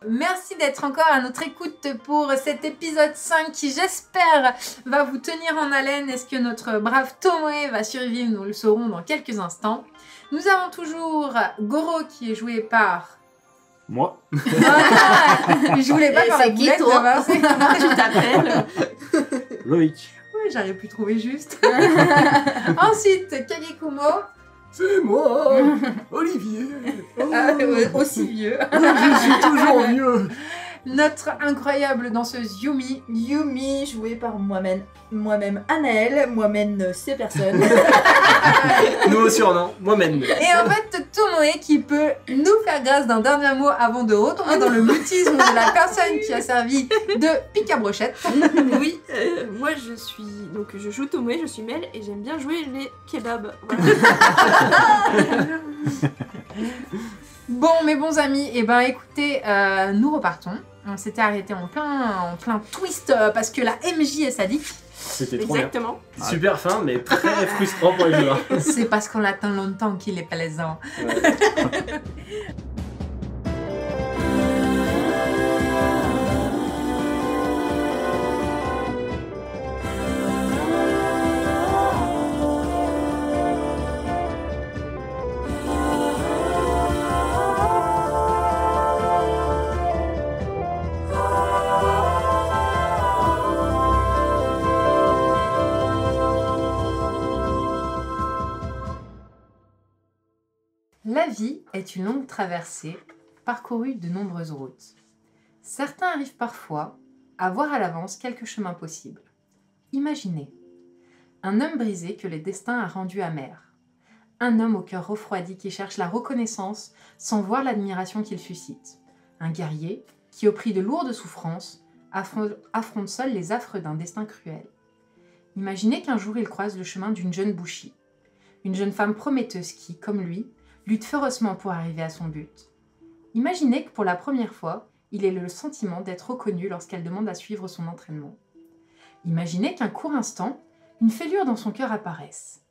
Merci d'être encore à notre écoute pour cet épisode 5 qui, j'espère, va vous tenir en haleine. Est-ce que notre brave Tomoe va survivre? Nous le saurons dans quelques instants. Nous avons toujours Goro qui est joué par... Moi. Voilà. Je voulais pas faire la boulette là-bas. Tu t'appelles Loïc. Oui, j'aurais pu trouver juste. Ensuite, Kagekumo. C'est moi, Olivier. Aussi vieux. Je suis toujours vieux. Notre incroyable danseuse Yumi. Yumi, jouée par moi-même Anaël, moi-même ces personnes. Nouveau surnom, moi-même. Et en fait, Tomoe qui peut nous faire grâce d'un dernier mot avant de retomber dans le mutisme de la personne qui a servi de pique à brochette. Oui, moi je joue Tomoe, je suis Mel et j'aime bien jouer les kebabs. Voilà. Bon, mes bons amis, et ben écoutez, nous repartons. On s'était arrêté en plein twist parce que la MJ est sadique. C'était trop bien. Exactement. Super fin, mais très frustrant pour les joueurs. C'est parce qu'on l'attend longtemps qu'il est plaisant. Ouais. La vie est une longue traversée, parcourue de nombreuses routes. Certains arrivent parfois à voir à l'avance quelques chemins possibles. Imaginez un homme brisé que le destin a rendu amer. Un homme au cœur refroidi qui cherche la reconnaissance sans voir l'admiration qu'il suscite. Un guerrier qui, au prix de lourdes souffrances, affronte seul les affres d'un destin cruel. Imaginez qu'un jour il croise le chemin d'une jeune Bushi, une jeune femme prometteuse qui, comme lui, lutte férocement pour arriver à son but. Imaginez que pour la première fois, il ait le sentiment d'être reconnu lorsqu'elle demande à suivre son entraînement. Imaginez qu'un court instant, une fêlure dans son cœur apparaisse,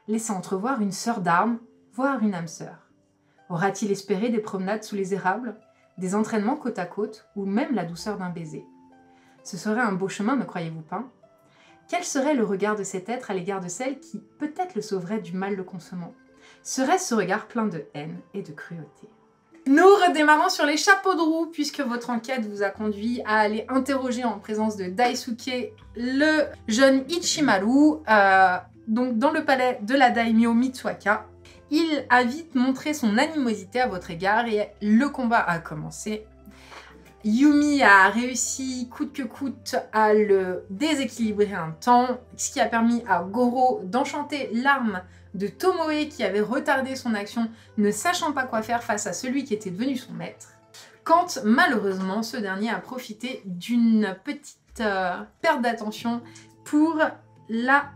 laissant entrevoir une sœur d'armes, voire une âme sœur. Aura-t-il espéré des promenades sous les érables, des entraînements côte à côte, ou même la douceur d'un baiser? Ce serait un beau chemin, ne croyez-vous pas? Quel serait le regard de cet être à l'égard de celle qui, peut-être, le sauverait du mal le consumant? Serait-ce ce regard plein de haine et de cruauté? Nous redémarrons sur les chapeaux de roue puisque votre enquête vous a conduit à aller interroger en présence de Daisuke le jeune Ichimaru donc dans le palais de la daimyo Mitsuaka. Il a vite montré son animosité à votre égard et le combat a commencé. Yumi a réussi coûte que coûte à le déséquilibrer un temps, ce qui a permis à Goro d'enchanter l'arme de Tomoe qui avait retardé son action, ne sachant pas quoi faire face à celui qui était devenu son maître. Quand malheureusement ce dernier a profité d'une petite perte d'attention pour la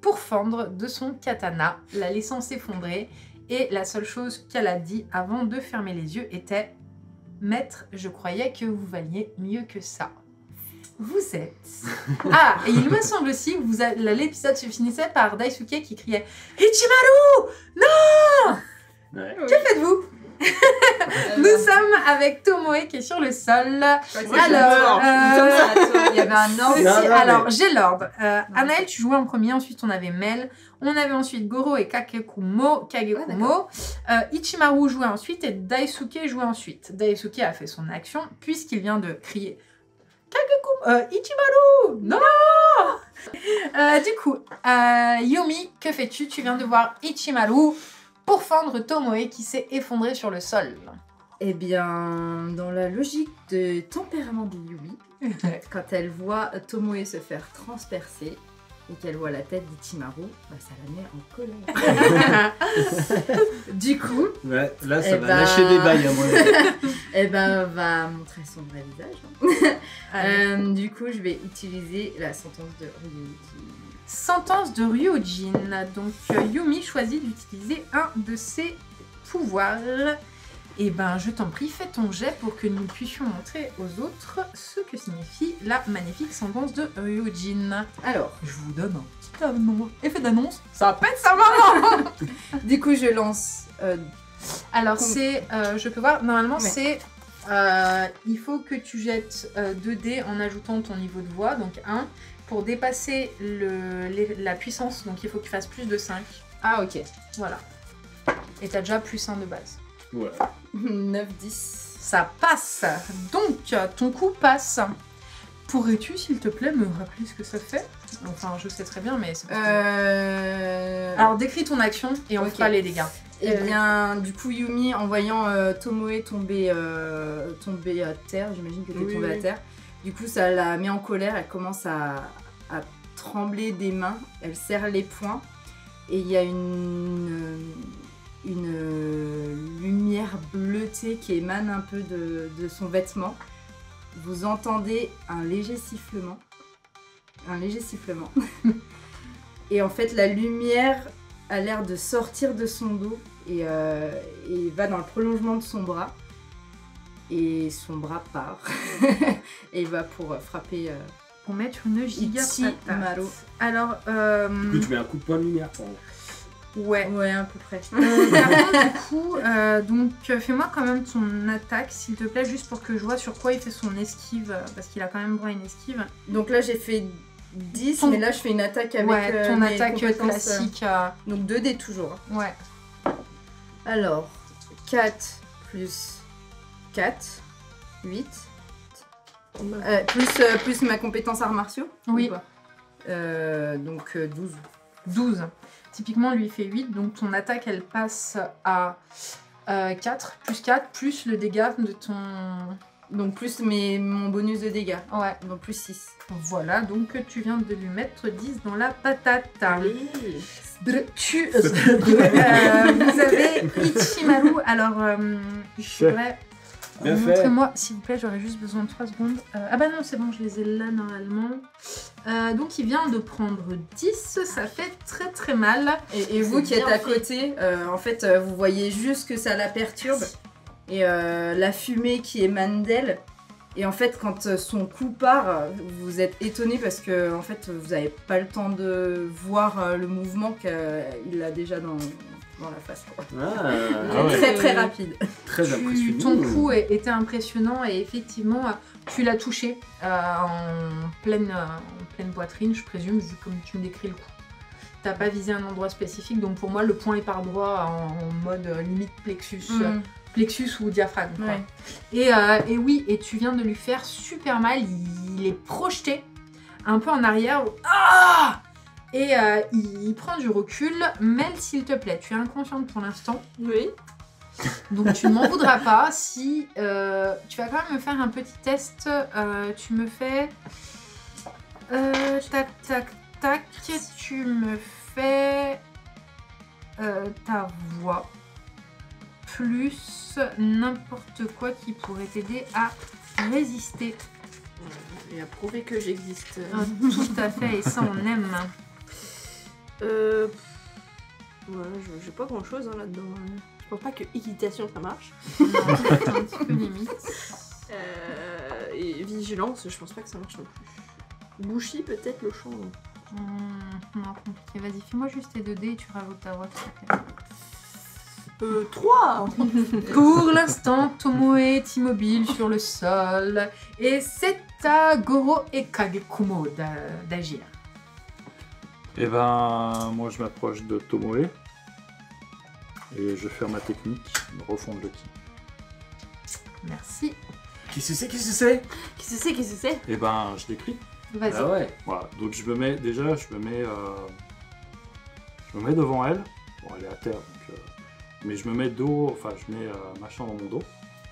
pourfendre de son katana, la laissant s'effondrer, et la seule chose qu'elle a dit avant de fermer les yeux était « Maître, je croyais que vous valiez mieux que ça ». Vous êtes... Ah, et il me semble aussi que l'épisode se finissait par Daisuke qui criait « Ichimaru, non !» Ouais. Que faites-vous? Nous sommes avec Tomoe qui est sur le sol. Alors, il y avait un ordre. Non, alors j'ai l'ordre. Anaël, tu jouais en premier, ensuite on avait Mel, on avait ensuite Goro et Kagekumo. Ichimaru jouait ensuite et Daisuke jouait ensuite. Daisuke a fait son action puisqu'il vient de crier Ichimaru, non. Du coup, Yumi, que fais-tu? Tu viens de voir Ichimaru pourfendre Tomoe qui s'est effondré sur le sol. Eh bien, dans la logique de tempérament de Yumi, quand elle voit Tomoe se faire transpercer et qu'elle voit la tête d'Ichimaru, bah, ça la met en colère. Du coup, Ouais, là, ça va lâcher des bails à moi. elle va montrer son vrai visage. Du coup, je vais utiliser la sentence de Ryujin. Sentence de Ryujin. Donc Yumi choisit d'utiliser un de ses pouvoirs. Et ben je t'en prie, fais ton jet pour que nous puissions montrer aux autres ce que signifie la magnifique sentence de Ryujin. Alors, Je vous donne un petit effet d'annonce. Ça pète sa maman. du coup, je lance. Alors c'est, je peux voir, normalement Ouais. c'est il faut que tu jettes 2 dés en ajoutant ton niveau de voix, donc 1. Pour dépasser la puissance, donc il faut que tu fasses plus de 5. Ah, ok. Voilà. Et t'as déjà plus 1 de base. Ouais. 9, 10. Ça passe. Donc, ton coup passe. Pourrais-tu, s'il te plaît, me rappeler ce que ça fait? Enfin, je sais très bien, mais c'est parce que... Alors, décris ton action et on fera les dégâts. Eh bien, du coup, Yumi, en voyant Tomoe tomber à terre, j'imagine que tu es tombée à terre, du coup, ça la met en colère, elle commence à trembler des mains, elle serre les poings, et il y a une lumière bleutée qui émane un peu de son vêtement. Vous entendez un léger sifflement. Et en fait, la lumière a l'air de sortir de son dos et va dans le prolongement de son bras. Et son bras part. Et il va pour frapper Pour mettre une giga Ichimaru. Alors, Du coup, tu mets un coup de poing de lumière. ouais. Ouais, à peu près. Par contre, du coup, fais-moi quand même ton attaque, s'il te plaît, juste pour que je vois sur quoi il fait son esquive, parce qu'il a quand même droit à une esquive. Donc là, j'ai fait 10, Ton- mais là, je fais une attaque avec Ouais, ton mes attaque compétences, classique. Donc 2 dés toujours. Ouais. Alors, 4 plus 4, 8. Plus ma compétence arts martiaux. Oui. Ou pas donc 12. 12. Typiquement, lui il fait 8, donc ton attaque elle passe à 4, plus le dégât de ton... Donc plus mon bonus de dégâts. Ouais. Donc plus 6. Voilà, donc tu viens de lui mettre 10 dans la patate. Vous avez Ichimaru, alors je voudrais... Bien fait. Montrez-moi, s'il vous plaît, j'aurais juste besoin de 3 secondes. Ah bah non, c'est bon, je les ai là normalement. Donc il vient de prendre 10, ça fait très très mal. Et vous qui bien êtes à fait. côté, en fait, vous voyez juste que ça la perturbe. Et la fumée qui émane d'elle. Et en fait, quand son coup part, vous êtes étonné parce que en fait, vous n'avez pas le temps de voir le mouvement qu'il a déjà dans la face. Quoi. Ah, Très très rapide. très impressionnant. Ton coup était impressionnant et effectivement, tu l'as touché en pleine poitrine, je présume, vu comme tu me décris le coup. T'as pas visé un endroit spécifique, donc pour moi, le point est par droit en mode limite plexus. Plexus ou diaphragme. Quoi. Ouais. Et oui, et tu viens de lui faire super mal. Il est projeté un peu en arrière. Ah et il prend du recul. Mel, s'il te plaît, tu es inconsciente pour l'instant. Oui. Donc tu ne m'en voudras pas si tu vas quand même me faire un petit test. Tu me fais... tac, tac, tac. Tu me fais... ta voix. Plus n'importe quoi qui pourrait t'aider à résister. Et à prouver que j'existe. Tout à fait, et ça on aime. Ouais, j'ai pas grand chose là-dedans. Je pense pas que équitation ça marche. Non, c'est un petit peu limite. Et vigilance, je pense pas que ça marche non plus. Bouchi peut-être le champ. Non, compliqué. Vas-y, fais-moi juste tes 2 dés et tu rajoutes ta voix, s'il te plaît. 3. Pour l'instant, Tomoe est immobile sur le sol et c'est à Goro et Kagekumo d'agir. Et ben, moi je m'approche de Tomoe et je vais faire ma technique, refondre le ki. Merci. Qu'est-ce que c'est? Qu'est-ce que c'est? Qu'est-ce que c'est Et ben, je décris. Vas-y. Ah ouais. Voilà, donc je me mets devant elle. Bon, elle est à terre, donc, mais je me mets je mets machin dans mon dos.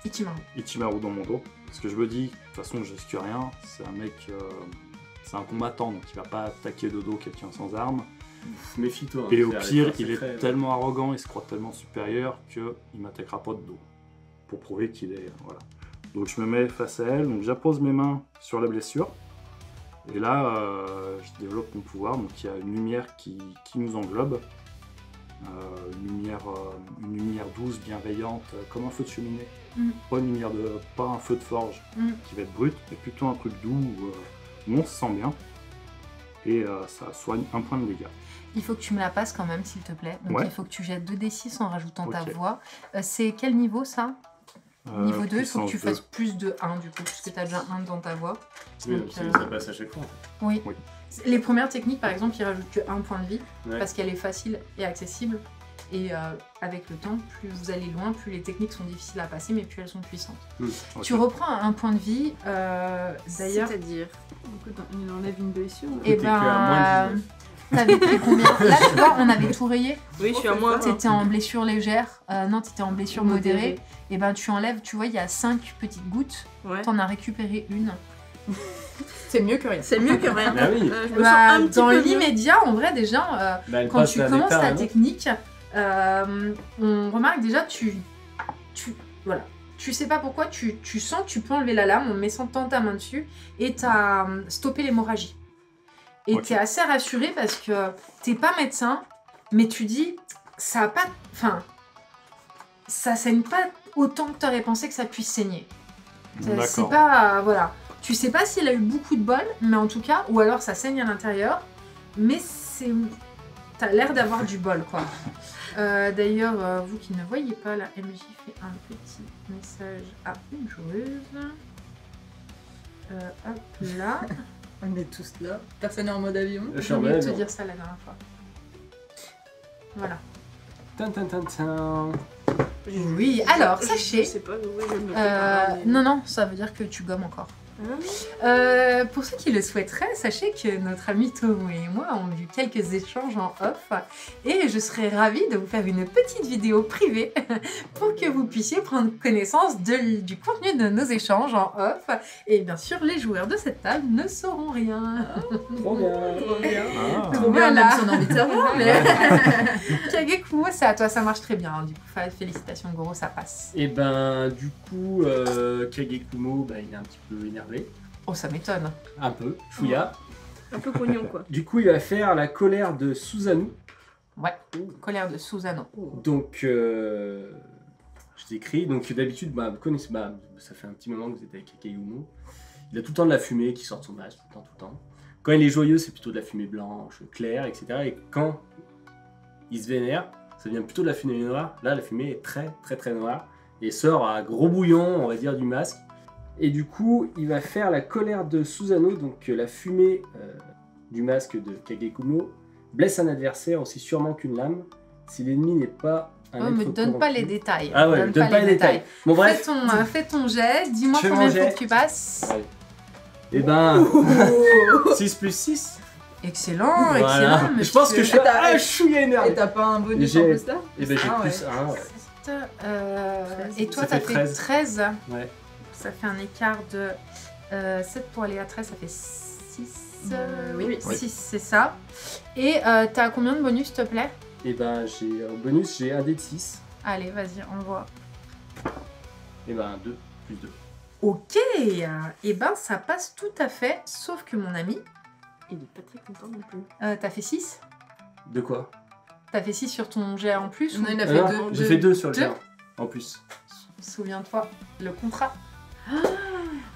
Ichimaru dans mon dos. Parce que je me dis, de toute façon, je risque rien. C'est un mec, c'est un combattant, donc il va pas attaquer de dos quelqu'un sans arme. Méfie-toi. hein, Et au c'est pire, avec un il est secret. tellement arrogant, il se croit tellement supérieur qu'il m'attaquera pas de dos. Pour prouver qu'il est... Voilà. Donc je me mets face à elle, donc j'appose mes mains sur la blessure. Et là, je développe mon pouvoir, donc il y a une lumière qui nous englobe. Une lumière douce, bienveillante, comme un feu de cheminée. Pas pas un feu de forge qui va être brut, mais plutôt un truc doux où on se sent bien. Et ça soigne un point de dégâts. Il faut que tu me la passes quand même, s'il te plaît. Donc Ouais. il faut que tu jettes 2d6 en rajoutant ta Ok. voix. C'est quel niveau ça? Niveau 2, il faut que puissance tu 2. fasses plus de 1 du coup, puisque tu as déjà 1 dans ta voix. Oui, Donc, donc ça passe à chaque fois. Oui. Oui. Les premières techniques, par exemple, ils rajoutent que 1 point de vie, Ouais. parce qu'elle est facile et accessible. Et avec le temps, plus vous allez loin, plus les techniques sont difficiles à passer, mais plus elles sont puissantes. Ok. Tu reprends un point de vie, d'ailleurs. C'est-à-dire, du coup, il enlève une blessure. Et T'es que à moins de 19. t'avais pris combien? Là, tu vois, on avait tout rayé. Oui, je suis à moins. T'étais en blessure légère, non, t'étais en blessure modérée. Et ben, tu enlèves, tu vois, il y a 5 petites gouttes. Ouais. T'en as récupéré une. C'est mieux que rien. C'est mieux que rien. Bah oui. Je me sens Bah, un petit dans peu mieux. l'immédiat, en vrai, déjà, Bah, elle quand passe tu d'un commences état à ta un autre. technique, on remarque déjà, voilà. Tu sais pas pourquoi, tu sens que tu peux enlever la lame en mettant ta main dessus et t'as stoppé l'hémorragie. Et Ok. t'es assez rassuré parce que t'es pas médecin, mais tu dis, ça a pas. Enfin, ça saigne pas autant que t'aurais pensé que ça puisse saigner. C'est D'accord. pas. Voilà. Tu sais pas s'il a eu beaucoup de bol, mais en tout cas, ou alors ça saigne à l'intérieur, mais c'est. T'as l'air d'avoir du bol, quoi. D'ailleurs, vous qui ne voyez pas, la MJ fait un petit message à une joueuse. Hop là. On est tous là. Personne n'est en mode avion. Je suis J'ai en oublié de te mode dire ça la dernière fois. Voilà. Tin, tin, tin, tin. Oui, alors, Je sachez. sais pas, oui, je me prépare, mais- Non, ça veut dire que tu gommes encore. Pour ceux qui le souhaiteraient, sachez que notre ami Tomo et moi avons eu quelques échanges en off et je serais ravie de vous faire une petite vidéo privée pour que vous puissiez prendre connaissance du contenu de nos échanges en off. Et bien sûr, les joueurs de cette table ne sauront rien. Trop bien. Ah. Trop bien, Voilà. même si on a envie de savoir, mais... Kagekumo, c'est à toi, ça marche très bien. Du coup, félicitations Goro, ça passe. Et ben, du coup, Kagekumo, bah, il est un petit peu énervé. Oh, ça m'étonne. Un peu, chouïa. Un peu pognon, quoi. Du coup, il va faire la colère de Susanoo. Ouais, colère de Susano. Donc, je t'écris. Donc, d'habitude, bah, vous connaissez, bah, ça fait un petit moment que vous êtes avec Kagekumo. Il a tout le temps de la fumée qui sort de son masque, tout le temps. Quand il est joyeux, c'est plutôt de la fumée blanche, claire, etc. Et quand il se vénère, ça devient plutôt de la fumée noire. Là, la fumée est très, très, très noire et sort à gros bouillon, on va dire, du masque. Et du coup, il va faire la colère de Susanoo, donc la fumée du masque de Kagekumo blesse un adversaire aussi sûrement qu'une lame si l'ennemi n'est pas un Oh, être me donne pas corrompu. les détails. Ah ouais, donne pas les détails. Bon, bref. Fais ton jet, dis-moi Je fais combien mon il faut jet. que tu passes. Allez. Et ben, 6 plus 6. Excellent, Voilà. excellent. Je pense que je suis Attends, un chouïa Et énervé. t'as pas un bonus J'ai- en plus là? Et ben, j'ai Ah ouais. plus 1. Ouais. Et toi, Ça t'as fait fait 13. 13. Ouais. Ça fait un écart de 7 pour aller à 13, ça fait 6. Oui. 6, c'est ça. Et t'as combien de bonus, s'il te plaît? Et ben, j'ai en bonus, j'ai un dé de 6. Allez, vas-y, envoie. Et ben, 2 plus 2. Ok, et ben ça passe tout à fait, sauf que mon ami, Il est pas très content non plus. t'as fait 6? De quoi? T'as fait 6 sur ton jet en plus? Non, ou- il a Ah fait non, deux. J'ai fait 2 sur le Deux. jet en plus. Souviens-toi, le contrat.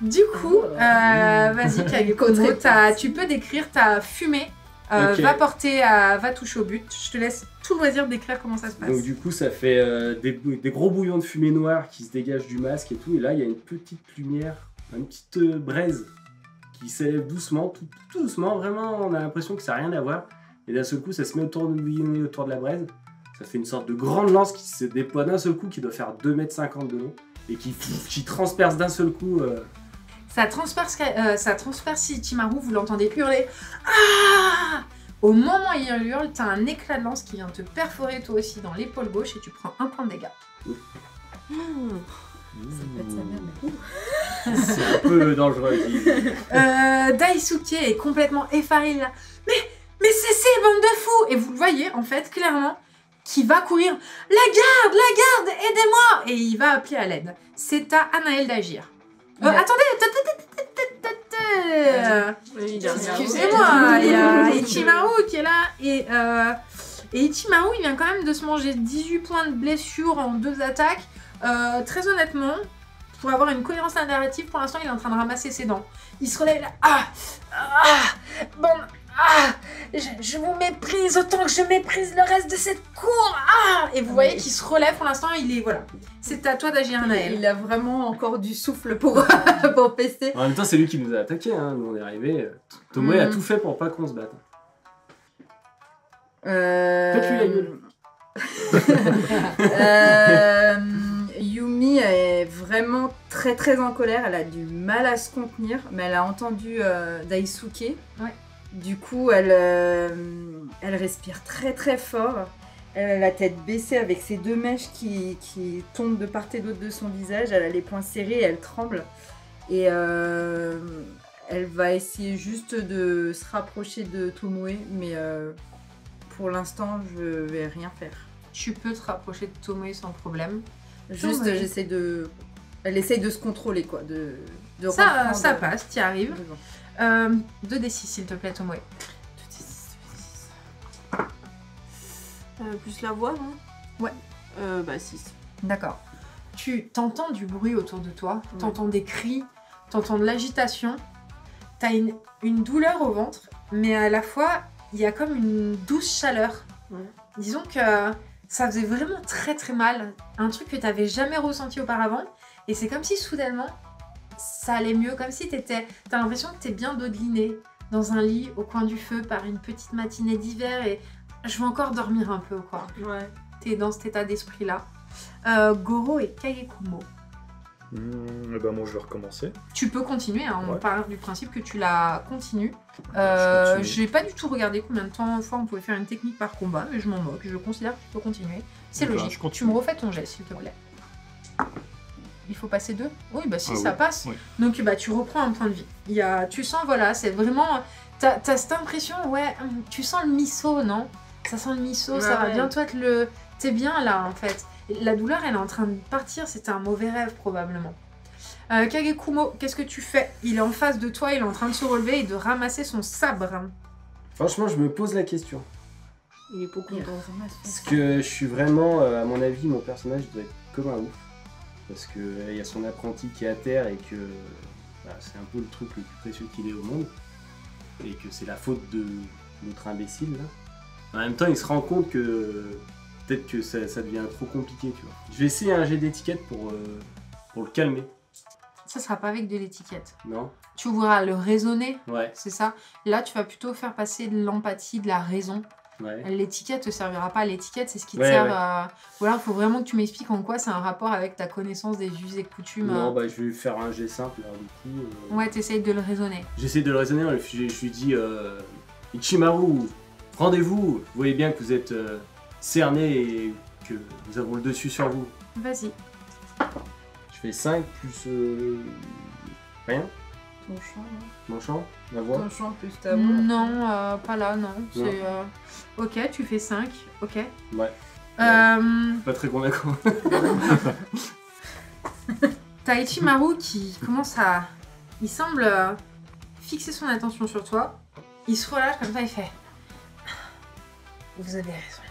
Du coup, vas-y Kagekumo, Contre- tu peux décrire ta fumée, Ok. va toucher au but. Je te laisse tout le loisir de décrire comment ça se passe. Donc du coup, ça fait des gros bouillons de fumée noire qui se dégagent du masque et tout. Et là, il y a une petite lumière, une petite braise qui s'élève doucement, tout doucement. Vraiment, on a l'impression que ça n'a rien à voir. Et d'un seul coup, ça se met autour de la braise. Ça fait une sorte de grande lance qui se déploie d'un seul coup, qui doit faire 2,50 m de long. Et qui transperce d'un seul coup. Ça transperce Ichimaru, vous l'entendez hurler. Ah! Au moment où il hurle, t'as un éclat de lance qui vient te perforer toi aussi dans l'épaule gauche et tu prends 1 point de dégâts. Ça peut être sa mère, mais... C'est un peu dangereux. Daisuke est complètement effaré là. Mais c'est bande de fous! Et vous le voyez en fait clairement qui va courir. La garde, aidez-moi! Et il va appeler à l'aide. C'est à Anaël d'agir. Attendez, Oui, il a rien. excusez-moi, il y a Ichimaru qui est là et Ichimaru il vient quand même de se manger 18 points de blessure en 2 attaques. Très honnêtement, pour avoir une cohérence narrative, pour l'instant il est en train de ramasser ses dents. Il se relève là. Ah, je vous méprise autant que je méprise le reste de cette cour. Ah, et vous voyez qu'il se relève pour l'instant, il est voilà. C'est à toi d'agir, Naël. Il a vraiment encore du souffle pour, pour pester. En même temps, c'est lui qui nous a attaqués, hein. Nous on est arrivés. Tomoe a tout fait pour pas qu'on se batte. Faites-lui la gueule. Yumi est vraiment très très en colère, elle a du mal à se contenir, mais elle a entendu Daisuke. Ouais. Du coup, elle respire très très fort. Elle a la tête baissée avec ses 2 mèches qui tombent de part et d'autre de son visage. Elle a les poings serrés et elle tremble. Et elle va essayer juste de se rapprocher de Tomoe, mais pour l'instant, je vais rien faire. Tu peux te rapprocher de Tomoe sans problème. Juste, Tomoe. j'essaie de... Elle essaye de se contrôler, quoi. De Ça reprendre- passe, t'y arrives. devant. 2d6 s'il te plaît, Tomoe. Plus la voix, non? Ouais. Bah 6. D'accord. Tu t'entends du bruit autour de toi, t'entends des cris, t'entends de l'agitation, t'as une douleur au ventre, mais à la fois, il y a comme une douce chaleur. Ouais. Disons que ça faisait vraiment très très mal, un truc que t'avais jamais ressenti auparavant, et c'est comme si soudainement, ça allait mieux, comme si t'as l'impression que t'es bien dodeliné dans un lit au coin du feu par une petite matinée d'hiver, et je veux encore dormir un peu, quoi. Ouais. T'es dans cet état d'esprit-là. Goro et Kagekumo. Et ben moi je vais recommencer. Tu peux continuer, hein, on Ouais. part du principe que tu la continues. Je continue. J'ai pas du tout regardé combien de fois on pouvait faire une technique par combat, mais je m'en moque, je considère que tu peux continuer. C'est Ben, je logique. Tu continue. me refais ton jet, s'il te plaît. Il faut passer 2 ? Oui, bah si, Ah ça oui, passe. oui. Donc bah, tu reprends un point de vie. Tu sens, voilà, c'est vraiment... T'as cette impression, ouais, tu sens le miso, non ? Ça sent le miso, ça va Ouais. bientôt être le... T'es bien là, en fait. La douleur, elle est en train de partir, c'était un mauvais rêve, probablement. Kagekumo, qu'est-ce que tu fais ? Il est en face de toi, il est en train de se relever et de ramasser son sabre. Franchement, je me pose la question. Il est pas Il content. ramasse son Parce sac. que je suis vraiment, à mon avis, mon personnage doit être comme un ouf. Parce qu'il y a son apprenti qui est à terre et que bah, c'est un peu le truc le plus précieux qu'il ait au monde. Et que c'est la faute de notre imbécile là. En même temps, il se rend compte que peut-être que ça devient trop compliqué, tu vois. Je vais essayer un jet d'étiquette pour le calmer. Ça sera pas avec de l'étiquette. Non? Tu voudras le raisonner, Ouais, c'est ça. Là, tu vas plutôt faire passer de l'empathie, de la raison. ouais. L'étiquette te servira pas. L'étiquette, c'est ce qui te Ouais, sert ouais. à... Ou alors, il faut vraiment que tu m'expliques en quoi c'est un rapport avec ta connaissance des us et coutumes. Non, bah je vais faire un jet simple, alors du coup. Ouais, t'essayes de le raisonner. J'essaie de le raisonner, je lui dis Ichimaru, rendez-vous, vous voyez bien que vous êtes cerné et que nous avons le dessus sur vous. Vas-y. Je fais 5 plus rien, Ton chant, hein. mon chant, ma voix. Ton chant plus ta voix. Non, pas là, non. C'est, ok, tu fais 5. Ok. Ouais, Euh, pas très convaincant. T'as Ichimaru qui commence à... Il semble fixer son attention sur toi. Il se relâche comme ça, il fait... Vous avez raison.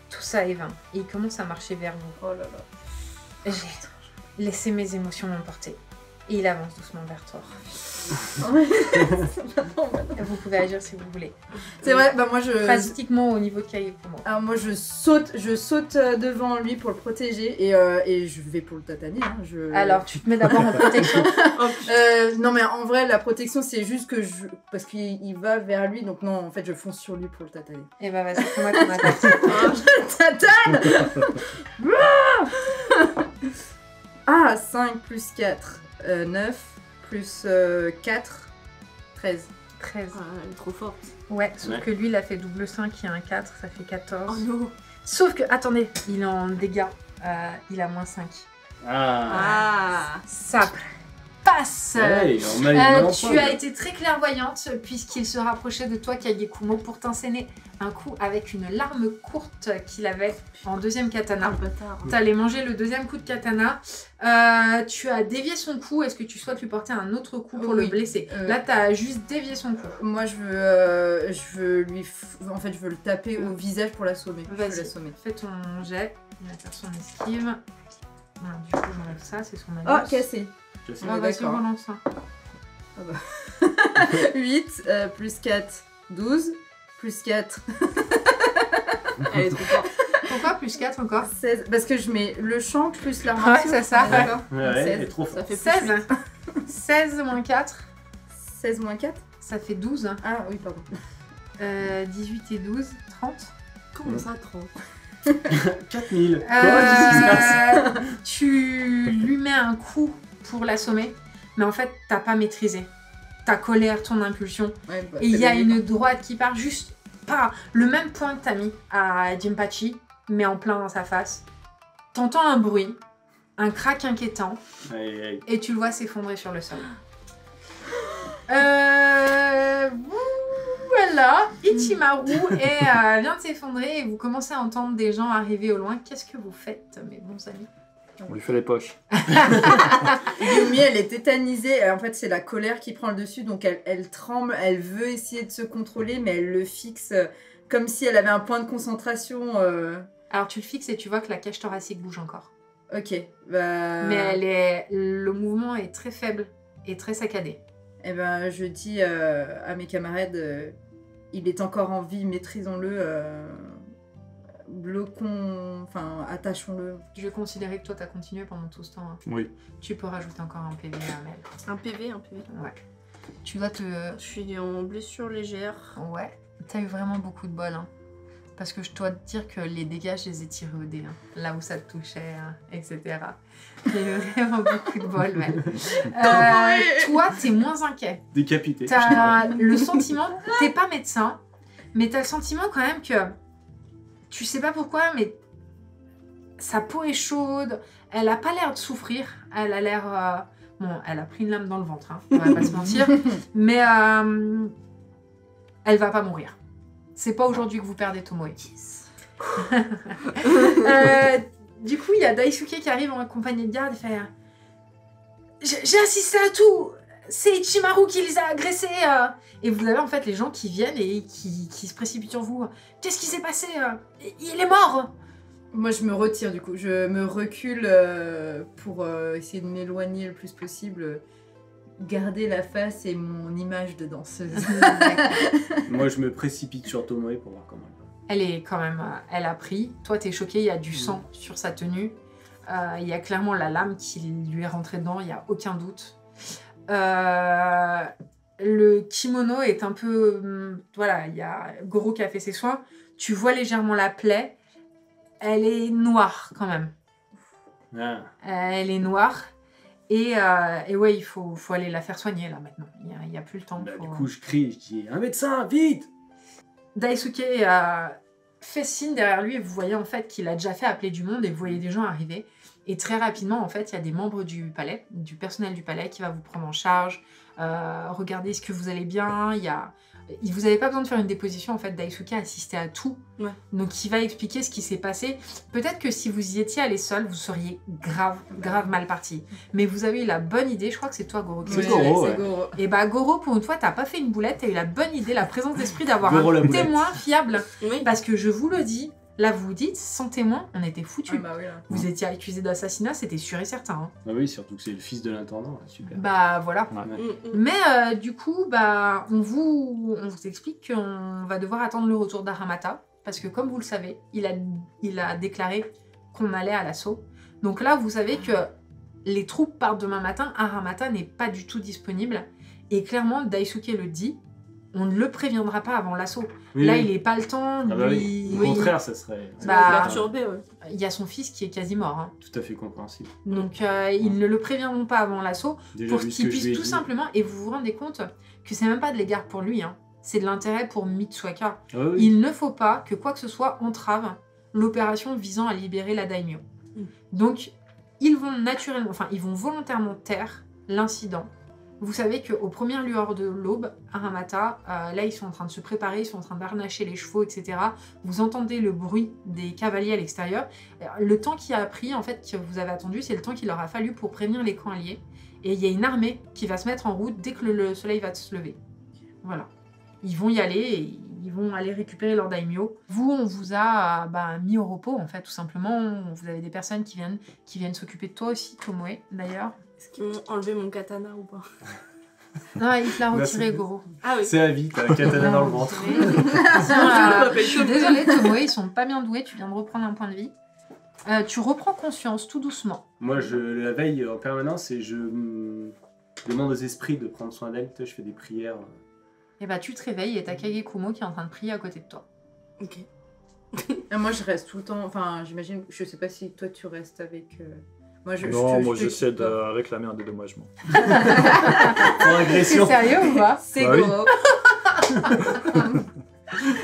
Tout ça est vain. Et il commence à marcher vers vous. Oh là là. J'ai laissé mes émotions m'emporter. Et il avance doucement vers toi. Vous pouvez agir si vous voulez. C'est vrai, bah moi je... Phrasistiquement au niveau de Kagekumo. Alors moi je saute devant lui pour le protéger et je vais pour le tataner. Hein, Alors, tu te mets d'abord en protection. non mais en vrai la protection c'est juste que je... Parce qu'il va vers lui donc non en fait je fonce sur lui pour le tataner. Et bah vas-y, fais-moi ton attaque. Tatane. Ah 5 plus 4, 9 plus 4, 13. 13. Ah, elle est trop forte. Ouais, sauf Ouais. que lui, il a fait double 5, il y a un 4, ça fait 14. Oh non. Sauf que, attendez, il est en dégâts. Il a moins 5. Ah, Ça passe. ouais, on a Tu as été très clairvoyante puisqu'il se rapprochait de toi, Kagekumo, pour t'enseigner un coup avec une larme courte qu'il avait en deuxième katana. bâtard. T'allais manger le deuxième coup de katana. Tu as dévié son coup. Est-ce que tu souhaites lui porter un autre coup pour le Oui. blesser? Là, t'as juste dévié son coup. Moi je veux lui... En fait je veux le taper au visage pour l'assommer. Je veux Vas-y. l'assommer. Fais ton jet. Il va faire son esquive. Voilà, du coup, j'enlève ça, c'est son malus. Oh cassé. Je sais. Ah, vas-y, d'accord. relance ça. 8 plus 4, 12, plus 4, Elle est trop forte. Pourquoi plus 4 encore? 16. Parce que je mets le champ plus l'arme. Ouais, c'est ça. On est d'accord. Ouais, elle 16. est trop Ça forte. fait plus 16. 16 moins 4, 16 moins 4. ça fait 12. Ah oui, pardon. 18 et 12, 30. Comment ça, 30? 4000. Qu'est-ce qui se passe Tu lui mets un coup pour l'assommer, mais en fait, t'as pas maîtrisé ta colère, ton impulsion. Ouais, bah, Et il y a c'est une droite qui part juste pas le même point que t'as mis à Jinpachi, mais en plein dans sa face. T'entends un bruit, un crack inquiétant, Aïe, aïe. et tu le vois s'effondrer sur le sol. Voilà, Ichimaru vient de s'effondrer et vous commencez à entendre des gens arriver au loin. Qu'est-ce que vous faites, mes bons amis? On lui fait les poches. Yumi, elle est tétanisée. En fait, c'est la colère qui prend le dessus, donc elle tremble. Elle veut essayer de se contrôler, mais elle le fixe comme si elle avait un point de concentration. Alors tu le fixes et tu vois que la cage thoracique bouge encore. Ok, bah. Mais le mouvement est très faible et très saccadé. Eh ben, je dis à mes camarades, il est encore en vie, maîtrisons-le, bloquons, enfin, attachons-le. Je vais considérer que toi t'as continué pendant tout ce temps. Hein. Oui. Tu peux rajouter encore un PV à Mel. Un PV, un PV. Ouais. Tu dois te... Je suis en blessure légère. Ouais. T'as eu vraiment beaucoup de bol. Hein. Parce que je dois te dire que les dégâts, je les ai tirés au dé. Hein. Là où ça te touchait, hein, etc. J'ai eu vraiment beaucoup de bol, Mel. Toi, t'es moins inquiet. Décapité. T'as le sentiment, t'es pas médecin, mais t'as le sentiment quand même que, tu sais pas pourquoi, mais sa peau est chaude, elle a pas l'air de souffrir, elle a l'air, bon, elle a pris une lame dans le ventre, hein, on va pas se mentir, mais elle va pas mourir. C'est pas aujourd'hui que vous perdez Tomoe. Du coup, il y a Daisuke qui arrive en compagnie de garde et fait j'ai assisté à tout. C'est Ichimaru qui les a agressés. Et vous avez en fait les gens qui viennent et qui se précipitent sur vous. Qu'est-ce qui s'est passé? Il est mort. Moi, je me retire du coup. Je me recule pour essayer de m'éloigner le plus possible. Garder la face et mon image de danseuse. Moi, je me précipite sur Tomoe pour voir comment elle va. Elle est quand même... elle a pris. Toi, t'es choqué, il y a du sang sur sa tenue. Il y a clairement la lame qui lui est rentrée dedans, il n'y a aucun doute. Le kimono est un peu... voilà, il y a Goro qui a fait ses soins. Tu vois légèrement la plaie. Elle est noire quand même. Ah. Elle est noire. Et ouais, il faut aller la faire soigner là maintenant. Il n'y a plus le temps. Bah, du coup, je crie, je dis un médecin, vite. Daisuke fait signe derrière lui et vous voyez en fait qu'il a déjà fait appeler du monde et vous voyez des gens arriver. Et très rapidement, en fait, il y a des membres du palais, du personnel du palais qui va vous prendre en charge. Regardez est-ce que vous allez bien. Vous n'avez pas besoin de faire une déposition, en fait. Daisuke a assisté à tout. Ouais. Donc, il va expliquer ce qui s'est passé. Peut-être que si vous y étiez allé seul, vous seriez grave mal parti. Mais vous avez eu la bonne idée. Je crois que c'est toi, Goro, qui C'est l'a Goro, dit. ouais. Goro. Et bah, Goro, pour une fois, t'as pas fait une boulette. T'as eu la bonne idée, la présence d'esprit d'avoir Goro, la un boulette. témoin fiable. Oui. Parce que je vous le dis, là, vous vous dites, sans témoin, on était foutus. Ah bah oui, là. Vous étiez accusé d'assassinat, c'était sûr et certain. Hein. Ah oui, surtout que c'est le fils de l'intendant, super. Bah voilà. Ouais. Mais du coup, bah, on vous explique qu'on va devoir attendre le retour d'Aramata. Parce que comme vous le savez, il a déclaré qu'on allait à l'assaut. Donc là, vous savez que les troupes partent demain matin. Aramata n'est pas du tout disponible. Et clairement, Daisuke le dit, on ne le préviendra pas avant l'assaut. Oui, Là, oui. il n'est pas le temps. Ah bah lui- oui. Au contraire, ça serait Bah, Perturbé, ouais. Il y a son fils qui est quasi mort. Hein. tout à fait compréhensible. Donc, ils ne le préviendront pas avant l'assaut. Déjà Pour vu ce qu'il que je lui puisse ai tout dit. simplement, et vous vous rendez compte que c'est même pas de l'égard pour lui, hein. C'est de l'intérêt pour Mitsuhaka. Ah oui. Il ne faut pas que quoi que ce soit entrave l'opération visant à libérer la daimyo. Donc, ils vont naturellement, enfin, ils vont volontairement taire l'incident. Vous savez qu'aux premières lueurs de l'aube, Aramata, là, ils sont en train de se préparer, ils sont en train d'harnacher les chevaux, etc. Vous entendez le bruit des cavaliers à l'extérieur. Le temps qui a pris, en fait, que vous avez attendu, c'est le temps qu'il leur a fallu pour prévenir les camps alliés. Et il y a une armée qui va se mettre en route dès que le soleil va se lever. Voilà. Ils vont y aller et ils vont aller récupérer leur daimyo. Vous, on vous a mis au repos, en fait, tout simplement. Vous avez des personnes qui viennent s'occuper de toi aussi, Tomoe, d'ailleurs. Est-ce qu'ils m'ont enlevé mon katana ou pas? Non, il te l'a Merci. retiré, Goro. Ah oui. C'est à vie, t'as un katana dans le ventre. Je suis désolée, Tomoe, ils sont pas bien doués. Tu viens de reprendre un point de vie. Tu reprends conscience tout doucement. Moi, je la veille en permanence et je demande aux esprits de prendre soin d'elle. Tu sais, je fais des prières. Et bah, tu te réveilles et t'as Kagekumo qui est en train de prier à côté de toi. Ok. Et moi, je reste tout le temps. Enfin, j'imagine. Je sais pas si toi, tu restes avec. Moi, Non, moi je te j'essaie quitte pas. de réclamer un dédommagement. Pour agression. C'est sérieux ou pas? C'est Bah oui. Goro.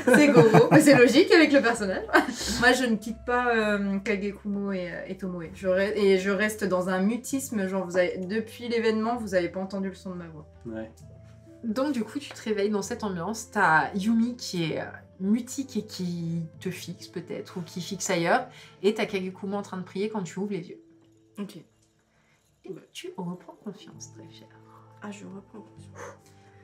C'est Goro. Mais c'est logique avec le personnage. Moi, je ne quitte pas Kagekumo et Tomoe. Je reste dans un mutisme. Genre, depuis l'événement, vous avez pas entendu le son de ma voix. Ouais. Donc du coup, tu te réveilles dans cette ambiance. T'as Yumi qui est mutique et qui te fixe peut-être, ou qui fixe ailleurs. Et t'as Kagekumo en train de prier quand tu ouvres les yeux. Ok. Et tu reprends confiance, très cher. Ah, je reprends conscience.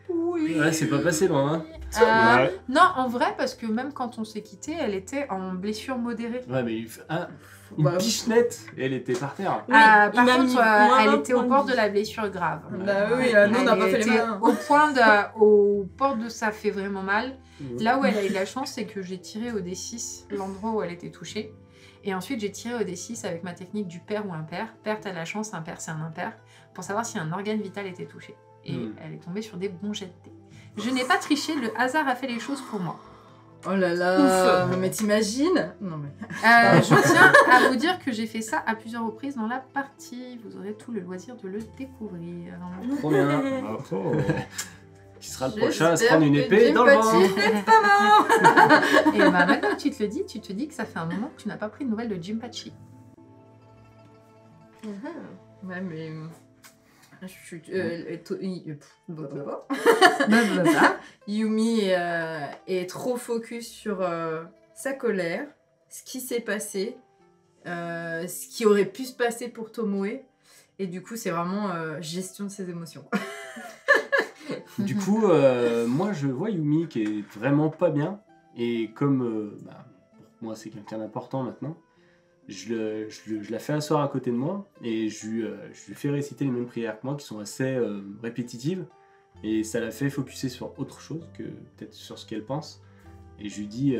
Oui. Ouais, c'est pas passé loin. Hein. Ouais. Non, en vrai, parce que même quand on s'est quitté, elle était en blessure modérée. Ouais, mais une Bah, pichenette, elle était par terre. Oui, Par il m'a mis contre, moins elle 20 était au points bord de de vie. la blessure grave. Bah oui, nous, on n'a Elle pas fait les était malins. au port de ça fait vraiment mal. Mhm. Là où elle a eu de la chance, c'est que j'ai tiré au D6 l'endroit où elle était touchée. Et ensuite, j'ai tiré au D6 avec ma technique du pair ou impair. Pair, t'as de la chance, impair, c'est un impair. Pour savoir si un organe vital était touché. Et elle est tombée sur des bons jets de dés. Je n'ai pas triché, le hasard a fait les choses pour moi. Oh là là. Mais t'imagines? Non mais. Je tiens à vous dire que j'ai fait ça à plusieurs reprises dans la partie. Vous aurez tout le loisir de le découvrir. Trop bien. Ah, oh. Qui sera le prochain à se J'espère prendre une que épée dans le Jinpachi ventre. n'est pas mort. Et bah maintenant que tu te le dis, tu te dis que ça fait un moment que tu n'as pas pris de nouvelles de Jinpachi. Ouais, mais. Je suis. Yumi est trop focus sur sa colère, ce qui s'est passé, ce qui aurait pu se passer pour Tomoe. Et du coup, c'est vraiment gestion de ses émotions. Du coup, moi je vois Yumi qui est vraiment pas bien. Et comme pour moi c'est quelqu'un d'important maintenant, je la fais asseoir à côté de moi et je lui fais réciter les mêmes prières que moi qui sont assez répétitives. Et ça la fait focuser sur autre chose que peut-être sur ce qu'elle pense. Et je lui dis,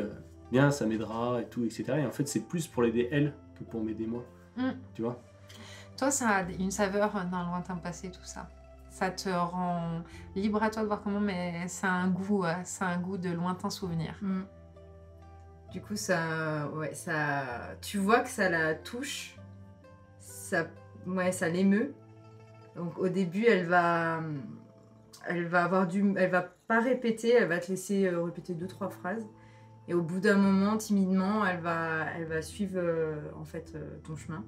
bien ça m'aidera et tout, etc. Et en fait c'est plus pour l'aider elle que pour m'aider moi. Tu vois? Toi, ça a une saveur dans le lointain passé, tout ça. Ça te rend libre à toi de voir comment, mais ça a un goût de lointain souvenir. Du coup, tu vois que ça la touche, ça l'émeut. Donc au début, elle va pas répéter, elle va te laisser répéter 2-3 phrases. Et au bout d'un moment, timidement, elle va suivre ton chemin.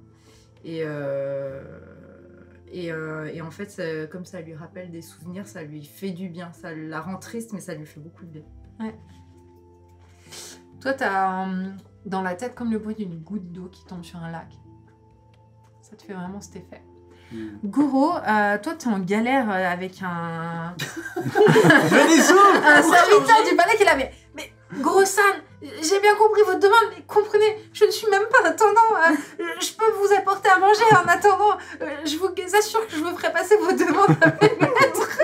Et en fait, comme ça lui rappelle des souvenirs, ça lui fait du bien. Ça la rend triste, mais ça lui fait beaucoup de bien. Ouais. Toi, t'as dans la tête comme le bruit d'une goutte d'eau qui tombe sur un lac. Ça te fait vraiment cet effet. Goro, toi, t'es en galère avec un serviteur du balai qui est là. Mais Goro-san, j'ai bien compris votre demande, mais comprenez, je ne suis même pas attendant. Je peux vous apporter à manger en attendant. Je vous assure que je vous ferai passer vos demandes à mes maîtres.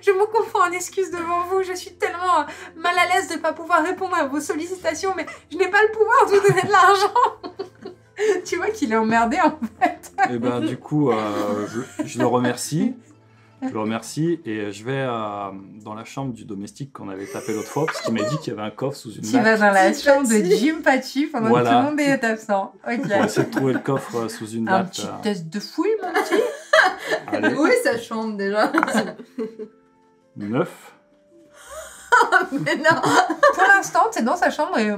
Je me confonds en excuses devant vous. Je suis tellement mal à l'aise de ne pas pouvoir répondre à vos sollicitations, mais je n'ai pas le pouvoir de vous donner de l'argent. Tu vois qu'il est emmerdé en fait. Et ben du coup, je le remercie. Je le remercie et je vais dans la chambre du domestique qu'on avait tapé l'autre fois parce qu'il m'a dit qu'il y avait un coffre sous une Tu vas natte. dans la chambre de Jinpachi pendant Voilà. que tout le monde est absent. Ok. Pour essayer de trouver le coffre sous une Un natte. petit test de fouille, mon petit. Allez, Où est sa chambre déjà? 9. Mais non. Pour l'instant, t'es dans sa chambre et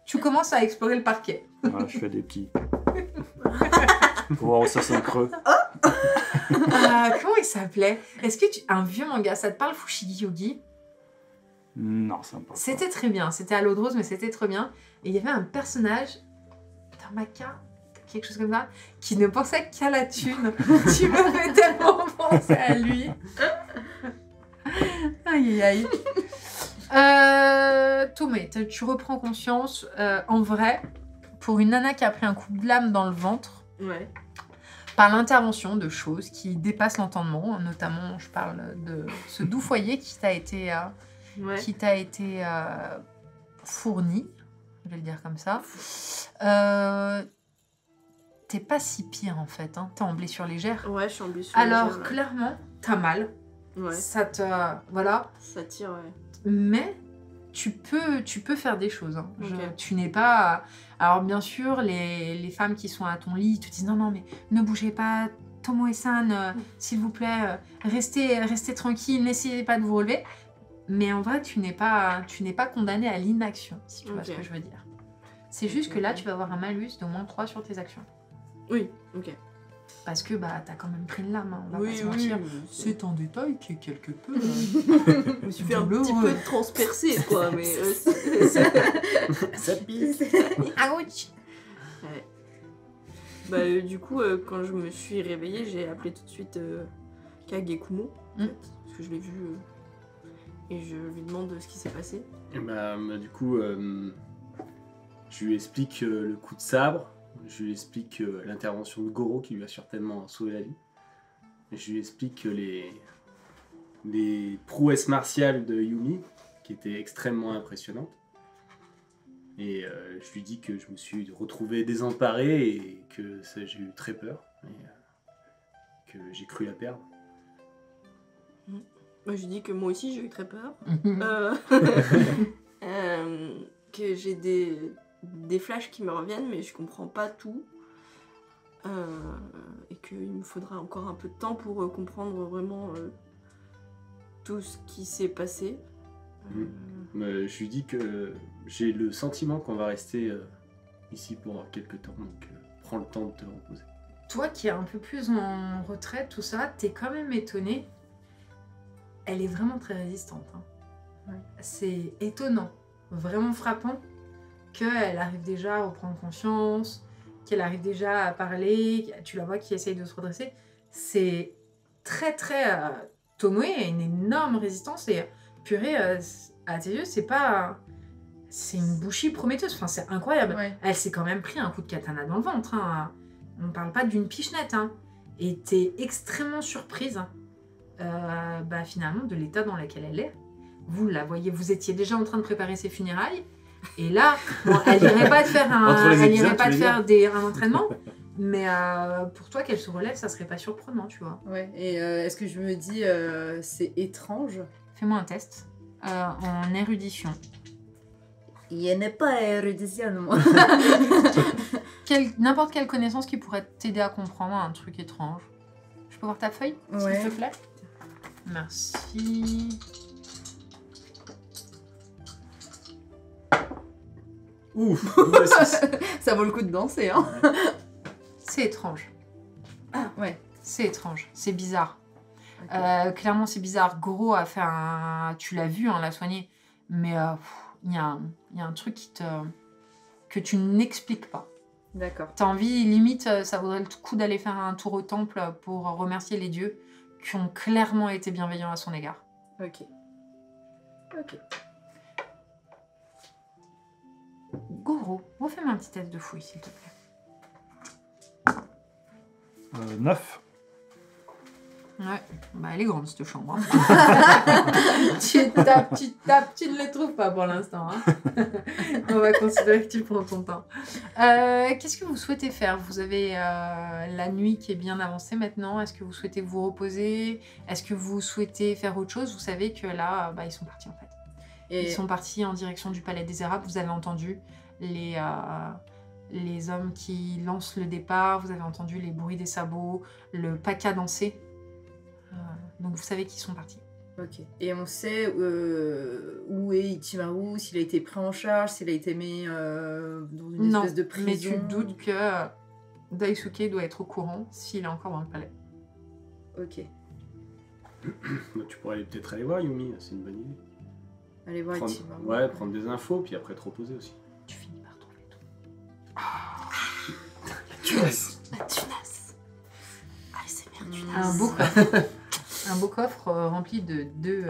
tu commences à explorer le parquet. Voilà, je fais des petits. Pour voir où ça sonne creux. Comment il s'appelait? Est-ce que un vieux manga, ça te parle, Fushigi Yogi? Non, ça me parle pas. C'était très bien. C'était à l'eau de rose, mais c'était très bien. Et il y avait un personnage, Tamaka, quelque chose comme ça, qui ne pensait qu'à la thune. Tu me fais tellement penser à lui. Aïe, aïe, aïe. Tomé, tu reprends conscience. En vrai, pour une nana qui a pris un coup de lame dans le ventre, Ouais. par l'intervention de choses qui dépassent l'entendement. Notamment, je parle de ce doux foyer qui t'a été, Ouais. fourni, je vais le dire comme ça. T'es pas si pire en fait, hein. T'es en blessure légère. Ouais, je suis en blessure. Alors légère, clairement, t'as mal. ouais. Ça te... Voilà. Ça tire, ouais. Mais tu peux faire des choses. Hein. Ok. Tu n'es pas... Alors bien sûr, les femmes qui sont à ton lit te disent non, mais ne bougez pas, Tomoe-san, s'il vous plaît, restez tranquille, n'essayez pas de vous relever. Mais en vrai, tu n'es pas condamné à l'inaction, si tu vois ce Ok. que je veux dire. C'est juste que là, tu vas avoir un malus d'au moins 3 sur tes actions. Oui, ok. Parce que t'as quand même pris une lame, hein, on va pas Oui, se oui. mentir. C'est... C'est un détail qui est quelque peu... Je me suis fait un petit peu transpercer, quoi, mais... Ça pique. Ouch. Ouais. Bah, du coup, quand je me suis réveillée, j'ai appelé tout de suite Kagekumo, en fait, parce que je l'ai vu, et je lui demande ce qui s'est passé. Et du coup, je lui explique le coup de sabre, je lui explique l'intervention de Goro qui lui a certainement sauvé la vie. Et je lui explique les prouesses martiales de Yumi, qui étaient extrêmement impressionnantes. Et je lui dis que je me suis retrouvé désemparé et que j'ai eu très peur. Et que j'ai cru la perdre. Moi, je dis que moi aussi, j'ai eu très peur. Que j'ai des flashs qui me reviennent, mais je comprends pas tout. Et qu'il me faudra encore un peu de temps pour comprendre vraiment tout ce qui s'est passé. Je lui dis que j'ai le sentiment qu'on va rester ici pour quelques temps, donc prends le temps de te reposer. Toi qui es un peu plus en retraite, tout ça, t'es quand même étonnée. Elle est vraiment très résistante. Hein. Ouais. C'est étonnant, vraiment frappant, qu'elle arrive déjà à reprendre confiance, qu'elle arrive déjà à parler, tu la vois qui essaye de se redresser. C'est très très... Tomoe a une énorme résistance et purée, à tes yeux, c'est pas... C'est une bouchie prometteuse, enfin c'est incroyable. Ouais. Elle s'est quand même pris un coup de katana dans le ventre. Hein. On parle pas d'une pichenette. Hein. Et t'es extrêmement surprise finalement de l'état dans lequel elle est. Vous la voyez, vous étiez déjà en train de préparer ses funérailles. Et là, bon, elle n'irait pas te faire un entraînement. Mais pour toi, qu'elle se relève, ça serait pas surprenant, tu vois. Ouais. Et est-ce que je me dis, c'est étrange? Fais-moi un test en érudition. Il n'est pas érudition, moi. N'importe quelle connaissance qui pourrait t'aider à comprendre un truc étrange. Je peux voir ta feuille, Ouais. s'il te plaît? Merci. Ouf. Ça vaut le coup de danser, hein. C'est étrange. Ah, ouais. C'est étrange. C'est bizarre. Ok. Clairement, c'est bizarre. Goro a fait un... Tu l'as vu, hein, l'a soigné. Mais il y a un truc que tu n'expliques pas. D'accord. T'as envie, limite, ça vaudrait le coup d'aller faire un tour au temple pour remercier les dieux qui ont clairement été bienveillants à son égard. Ok. Ok. Goro, refais-moi un petit test de fouille, s'il te plaît. 9. Ouais, bah elle est grande cette chambre. Hein. tu tapes, tu ne les trouves pas pour l'instant. Hein. On va considérer que tu prends ton temps. Qu'est-ce que vous souhaitez faire? Vous avez la nuit qui est bien avancée maintenant. Est-ce que vous souhaitez vous reposer? Est-ce que vous souhaitez faire autre chose? Vous savez que là, ils sont partis en fait. Et Ils sont partis en direction du palais des Érable. Vous avez entendu les hommes qui lancent le départ. Vous avez entendu les bruits des sabots, le paca danser. Donc vous savez qu'ils sont partis. ok. Et on sait où est Ichimaru, s'il a été pris en charge, s'il a été mis dans une Non, espèce de prison. mais tu te doutes que Daisuke doit être au courant s'il est encore dans le palais. Ok. Tu pourrais peut-être aller voir Yumi, c'est une bonne idée. Allez voir Ichimaru. Ouais, prendre des infos, puis après te reposer aussi. Tu finis par trouver tout. La tunasse. Ah, c'est merde. Un beau coffre. Un beau coffre rempli de deux...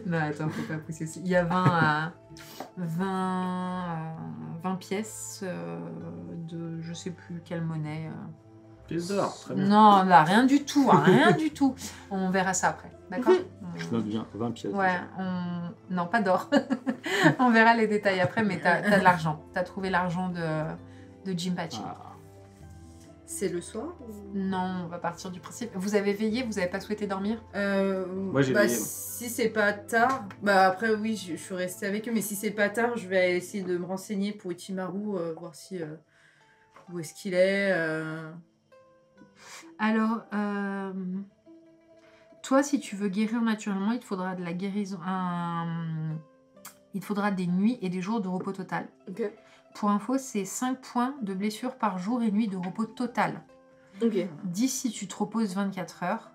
Non, attends, faut pas pousser aussi. Il y a 20 20 pièces de je sais plus quelle monnaie. Pièce d'or, très bien. Non, là, rien du tout, rien du tout. On verra ça après, d'accord? Je note bien 20 pièces. Ouais, déjà. non, pas d'or. On verra les détails après, mais t'as de l'argent. T'as trouvé l'argent de Jinpachi. Ah, C'est le soir ou... Non, on va partir du principe. Vous avez veillé, vous avez pas souhaité dormir? Moi, j'ai veillé, moi. Si c'est pas tard, bah après oui, je suis restée avec eux, mais si c'est pas tard, je vais essayer de me renseigner pour Ichimaru, voir si où est-ce qu'il est. Alors, toi, si tu veux guérir naturellement, il te faudra de la guérison. Il te faudra des nuits et des jours de repos total. Ok. Pour info, c'est 5 points de blessure par jour et nuit de repos total. Ok. 10 si tu te reposes 24 heures.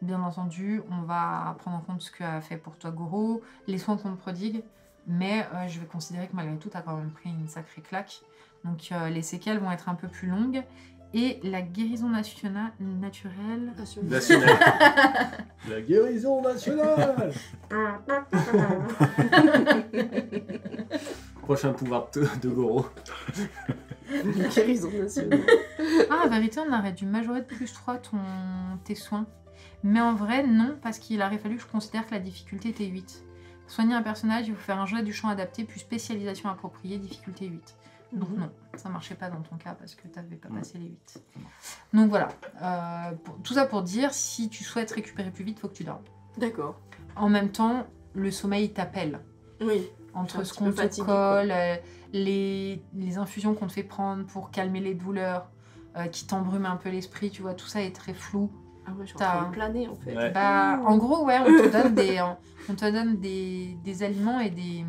Bien entendu, on va prendre en compte ce qu'a fait pour toi Goro, les soins qu'on te prodigue, mais je vais considérer que malgré tout, tu as quand même pris une sacrée claque. Donc les séquelles vont être un peu plus longues. Et la guérison naturelle... National. La guérison nationale. Prochain pouvoir de Goro. Guérison nationale. Ah, en vérité, on aurait dû majorer de plus 3 tes soins. Mais en vrai, non, parce qu'il aurait fallu que je considère que la difficulté était 8. Soigner un personnage, il faut faire un jet du champ adapté, plus spécialisation appropriée, difficulté 8. Donc non, ça marchait pas dans ton cas parce que tu n'avais pas passé les 8. Donc voilà, tout ça pour dire, si tu souhaites récupérer plus vite, il faut que tu dormes. D'accord. En même temps, le sommeil t'appelle. Oui. Entre Un ce petit qu'on peu te fatigué, colle, les infusions qu'on te fait prendre pour calmer les douleurs, qui t'embrument un peu l'esprit, tu vois, tout ça est très flou. Ah ouais, je suis en train T'as- de planer en fait. Ouais. Bah, en gros, ouais, on te donne des aliments et des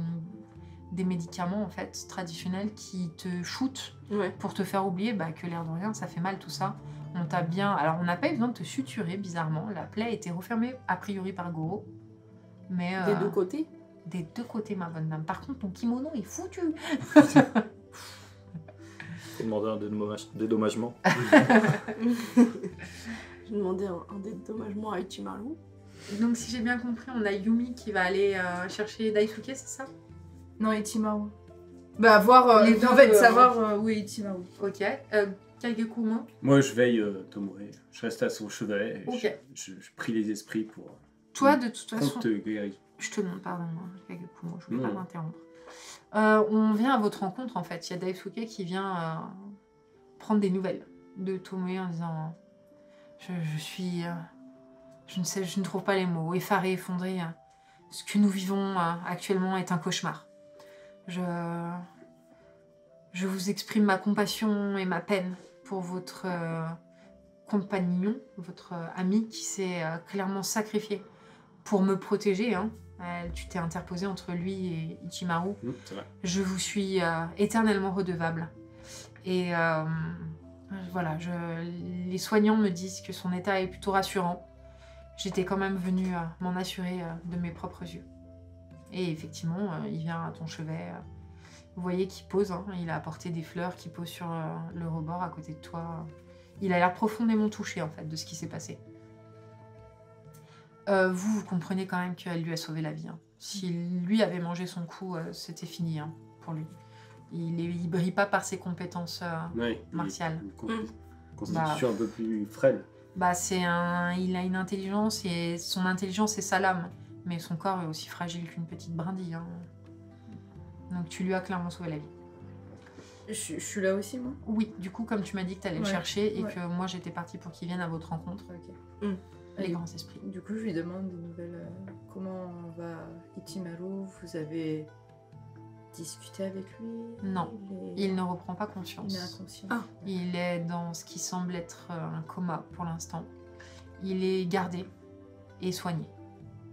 médicaments en fait traditionnels qui te shootent Ouais. pour te faire oublier que l'air de rien, ça fait mal tout ça. On t'a bien... Alors, on n'a pas eu besoin de te suturer, bizarrement. La plaie a été refermée a priori par Goro. Mais, Des deux côtés. Des deux côtés, ma bonne dame. Par contre, ton kimono est foutu. faut demander un dédommagement. J'ai demandé un dédommagement à Ichimaru. Donc, si j'ai bien compris, on a Yumi qui va aller chercher Daisuke, c'est ça? Non, Ichimaru. Bah voir, Les deux, en fait, savoir où est Ichimaru. Ok. Kagekumo. Moi, je veille Tomoe. Je reste à son chevet. Et Ok. je prie les esprits pour Toi, de toute façon... contre guérison. Je te demande pardon, Kagekumo, je ne veux Non. pas m'interrompre. On vient à votre rencontre, en fait. Il y a Daisuke qui vient prendre des nouvelles de Tomoe en disant... Je suis... je ne trouve pas les mots. Effaré, effondré. Ce que nous vivons actuellement est un cauchemar. Je vous exprime ma compassion et ma peine pour votre compagnon, votre ami qui s'est clairement sacrifié pour me protéger. Hein. Tu t'es interposé entre lui et Ichimaru. C'est vrai. Je vous suis éternellement redevable. Et voilà, les soignants me disent que son état est plutôt rassurant. J'étais quand même venue m'en assurer de mes propres yeux. Et effectivement, il vient à ton chevet. Vous voyez qu'il pose, hein, il a apporté des fleurs qui posent sur le rebord à côté de toi. Il a l'air profondément touché en fait de ce qui s'est passé. Vous comprenez quand même qu'elle lui a sauvé la vie. Hein. Si lui avait mangé son coup, c'était fini hein, pour lui. Il brille pas par ses compétences Oui. martiales. Une constitution un peu plus frêle. Il a une intelligence et son intelligence est sa lame. Mais son corps est aussi fragile qu'une petite brindille. Hein. Donc tu lui as clairement sauvé la vie. Je suis là aussi, moi. Oui, du coup, comme tu m'as dit que tu allais le Ouais, chercher et ouais. que moi j'étais partie pour qu'il vienne à votre rencontre, Ok. les Et grands esprits. Du coup, je lui demande des nouvelles. Comment va Ichimaru? Vous avez discuté avec lui? Non, Il Il ne reprend pas est conscience. inconscient. Ah. Il est dans ce qui semble être un coma pour l'instant. Il est gardé et soigné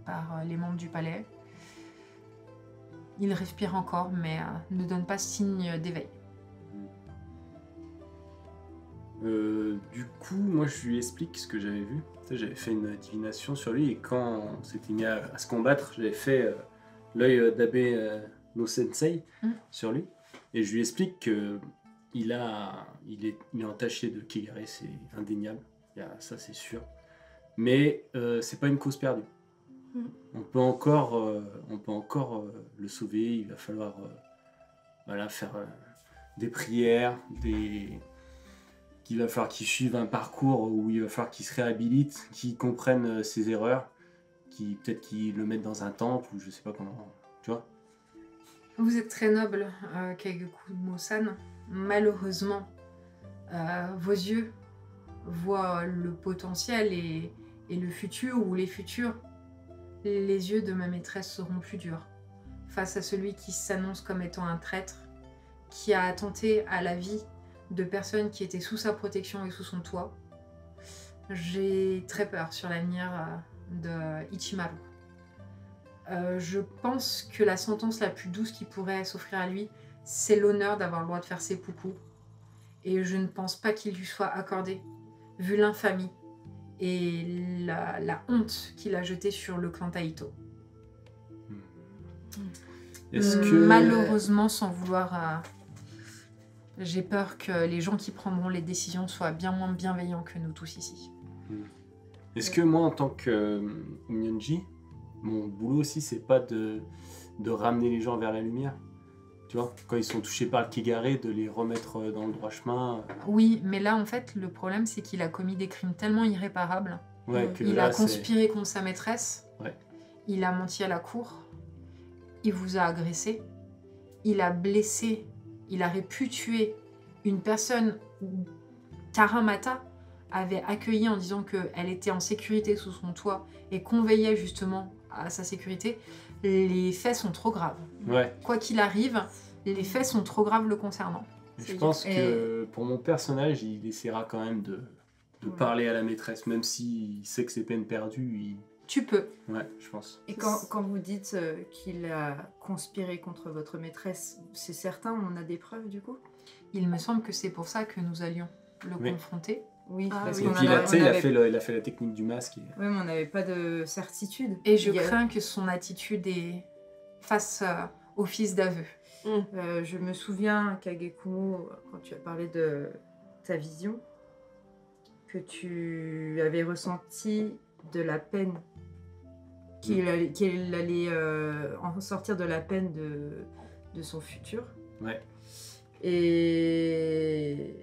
par les membres du palais. Il respire encore, mais ne donne pas signe d'éveil. Du coup, moi, je lui explique ce que j'avais vu. Tu sais, j'avais fait une divination sur lui et quand on s'était mis à se combattre, j'avais fait l'œil d'Abe no Sensei sur lui. Et je lui explique que il est entaché de Kegare, c'est indéniable. Ça, c'est sûr. Mais c'est pas une cause perdue. On peut encore le sauver. Il va falloir faire des prières, qu'il va falloir qu'il suive un parcours où il va falloir qu'il se réhabilite, qu'il comprenne ses erreurs, peut-être qu'il le mette dans un temple ou je sais pas comment, tu vois. Vous êtes très noble, Kagekumo-san. Malheureusement, vos yeux voient le potentiel et le futur ou les futurs. Les yeux de ma maîtresse seront plus durs face à celui qui s'annonce comme étant un traître, qui a attenté à la vie de personnes qui étaient sous sa protection et sous son toit. J'ai très peur sur l'avenir de Ichimaru. Je pense que la sentence la plus douce qui pourrait s'offrir à lui, c'est l'honneur d'avoir le droit de faire seppuku. Et je ne pense pas qu'il lui soit accordé, vu l'infamie et la honte qu'il a jetée sur le clan Taito. Est-ce que... Malheureusement, sans vouloir... j'ai peur que les gens qui prendront les décisions soient bien moins bienveillants que nous tous ici. Est-ce que moi, en tant que Myonji, mon boulot aussi, c'est pas de ramener les gens vers la lumière? Tu vois, quand ils sont touchés par le Kegare, de les remettre dans le droit chemin. Oui, mais là, en fait, le problème, c'est qu'il a commis des crimes tellement irréparables. Ouais, que Il là, a conspiré contre sa maîtresse. Ouais. Il a menti à la cour. Il vous a agressé. Il a blessé. Il aurait pu tuer une personne qu'Aramata avait accueillie en disant qu'elle était en sécurité sous son toit et qu'on veillait justement à sa sécurité. Les faits sont trop graves. Ouais. Quoi qu'il arrive, les faits sont trop graves le concernant. Je pense que pour mon personnage, il essaiera quand même de parler à la maîtresse, même s'il sait que c'est peine perdue. Tu peux. Ouais, je pense. Et quand vous dites qu'il a conspiré contre votre maîtresse, c'est certain, on a des preuves du coup? Il me semble que c'est pour ça que nous allions le confronter. Oui, parce Et qu'on puis en a- il on a avait- fait la technique du masque. Et... Oui, mais on n'avait pas de certitude. Et je Il y a- crains que son attitude est face au fils d'aveu. Je me souviens, Kagekumo, quand tu as parlé de ta vision, que tu avais ressenti de la peine, qu'il allait en sortir de la peine de son futur. Ouais. Et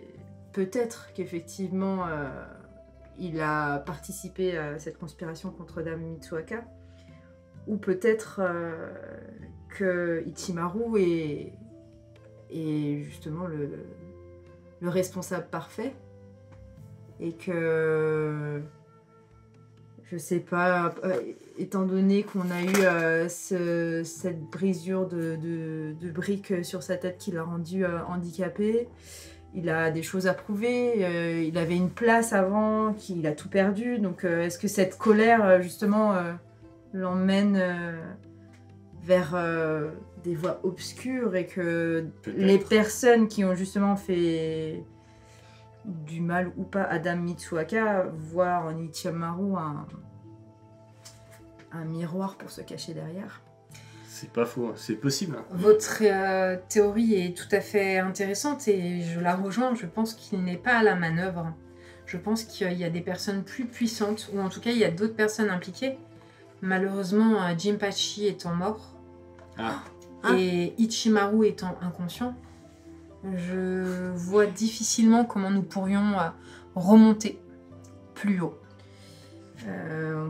peut-être qu'effectivement, il a participé à cette conspiration contre Dame Mitsuhaka, ou peut-être que Ichimaru est justement le responsable parfait, et que, je sais pas, étant donné qu'on a eu cette brisure de briques sur sa tête qui l'a rendu handicapé, il a des choses à prouver, il avait une place avant, qu'il a tout perdu, donc est-ce que cette colère, justement, l'emmène vers des voies obscures, et que Peut-être. les personnes qui ont justement fait du mal ou pas à Dame Mitsuhaka voient en Ichimaru un miroir pour se cacher derrière? C'est pas faux, c'est possible. Hein. Votre théorie est tout à fait intéressante et je la rejoins. Je pense qu'il n'est pas à la manœuvre. Je pense qu'il y a des personnes plus puissantes, ou en tout cas il y a d'autres personnes impliquées. Malheureusement, Jinpachi étant mort Ah, et Ichimaru étant inconscient, je vois difficilement comment nous pourrions remonter plus haut.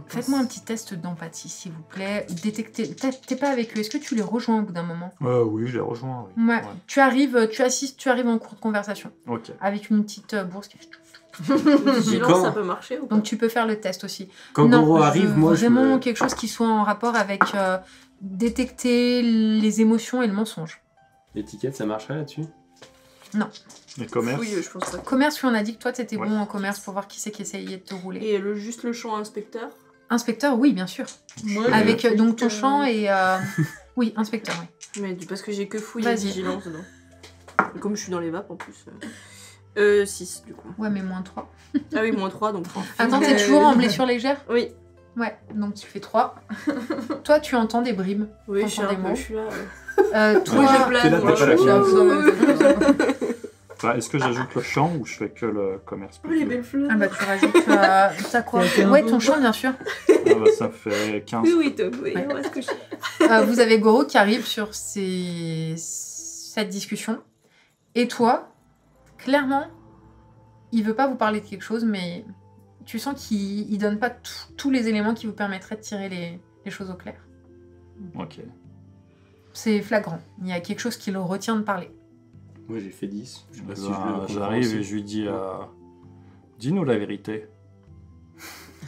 Faites-moi un petit test d'empathie, s'il vous plaît. Détectez. T'es pas avec eux. Est-ce que tu les rejoins au bout d'un moment? Oui, je les rejoins. Oui. Ouais. Tu arrives, tu assistes, tu arrives en cours de conversation Ok. avec une petite bourse. Vigilance, quand- ça peut marcher ou pas? Donc tu peux faire le test aussi. quand Non, Goro je arrive, veux moi je vraiment me... quelque chose qui soit en rapport avec détecter les émotions et le mensonge. L'étiquette, ça marcherait là-dessus? Les commerces. Oui, je pense pas. Commerce, oui, on a dit que toi t'étais Ouais. bon en commerce pour voir qui c'est qui essayait de te rouler. Et juste le champ inspecteur. Inspecteur, oui, bien sûr. Moi, Avec je donc ton que- champ et oui, inspecteur, oui. Mais parce que j'ai que fouille et Vas-y. vigilance dedans. Et comme je suis dans les vapes en plus. 6 du coup. Ouais, mais moins 3. Ah oui, moins 3 donc. Attends, t'es toujours en blessure légère? Oui, Ouais, donc tu fais 3. Toi, tu entends des bribes. oui, je suis un Entends des peu. mots. Je suis là. Toi, Moi, je T'es là, plane. t'as pas la moi. Enfin, est-ce que j'ajoute le champ ou je fais que le commerce? Oh, les belles fleurs. Ah bah tu rajoutes... T'as quoi? T'as un Ouais, beau ton bois. champ, bien sûr. Ah bah, ça fait 15. Oui, oui, top. Oui, Ouais. on va se coucher. Vous avez Goro qui arrive sur cette discussion Et toi, clairement, il veut pas vous parler de quelque chose, mais tu sens qu'il donne pas tous les éléments qui vous permettraient de tirer les choses au clair. Ok. C'est flagrant. Il y a quelque chose qui le retient de parler. Moi j'ai fait 10. Je sais pas si je Ben, le comprends j'arrive aussi. et je lui dis dis-nous la vérité.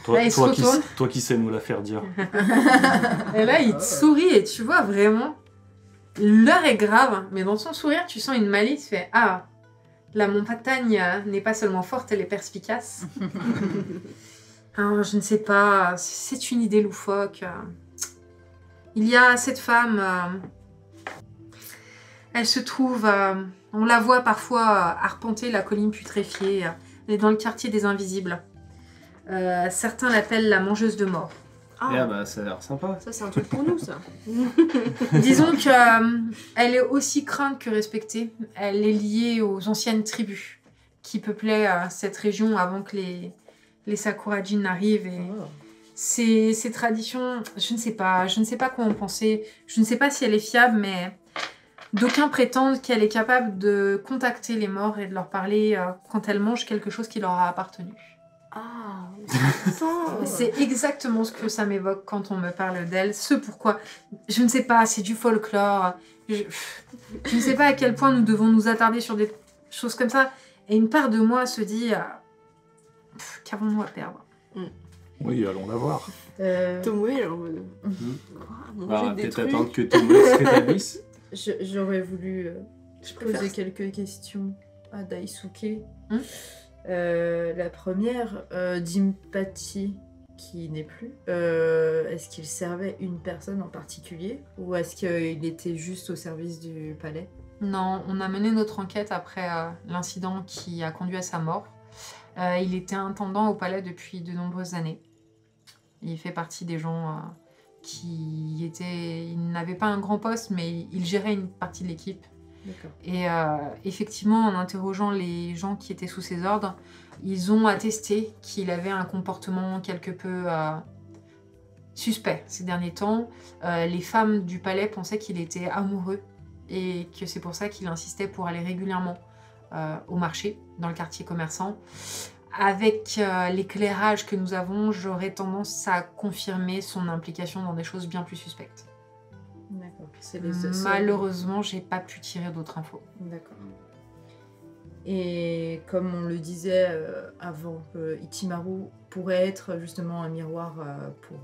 Là, il se retourne. Toi qui sais nous la faire dire. Et là, il te sourit et tu vois vraiment, l'heure est grave, mais dans son sourire, tu sens une malice. Tu fais ah, la montagne n'est pas seulement forte, elle est perspicace. Alors, je ne sais pas, c'est une idée loufoque. Il y a cette femme, elle se trouve, on la voit parfois arpenter la colline putréfiée. Elle est dans le quartier des Invisibles. Certains l'appellent la mangeuse de mort. Ah bah ça a l'air sympa. Ça, c'est un truc pour nous, ça. Disons qu'elle est aussi crainte que respectée. Elle est liée aux anciennes tribus qui peuplaient cette région avant que les Sakurajin n'arrivent. Et ces traditions, je ne sais pas quoi en penser. Je ne sais pas si elle est fiable, mais d'aucuns prétendent qu'elle est capable de contacter les morts et de leur parler quand elle mange quelque chose qui leur a appartenu. Ah, C'est exactement ce que ça m'évoque quand on me parle d'elle. Ce pourquoi, je ne sais pas, c'est du folklore. Je ne sais pas à quel point nous devons nous attarder sur des choses comme ça. Et une part de moi se dit, qu'avons-nous à perdre? Oui, allons la voir. Tomoe, alors. Quoi? Manger des Peut-être trucs. attendre que Tomoe se rétablisse. J'aurais voulu Je poser préfère. quelques questions à Daisuke. Hmm. La première, Jimpachi, qui n'est plus, est-ce qu'il servait une personne en particulier ou est-ce qu'il était juste au service du palais? Non, on a mené notre enquête après l'incident qui a conduit à sa mort. Il était intendant au palais depuis de nombreuses années. Il fait partie des gens qui étaient... Il n'avait pas un grand poste, mais il gérait une partie de l'équipe. D'accord. Et effectivement, en interrogeant les gens qui étaient sous ses ordres, ils ont attesté qu'il avait un comportement quelque peu suspect ces derniers temps. Les femmes du palais pensaient qu'il était amoureux et que c'est pour ça qu'il insistait pour aller régulièrement au marché, dans le quartier commerçant. Avec l'éclairage que nous avons, j'aurais tendance à confirmer son implication dans des choses bien plus suspectes. D'accord. C'est les seuls- Malheureusement, j'ai pas pu tirer d'autres infos. D'accord. Et comme on le disait avant, Ichimaru pourrait être justement un miroir pour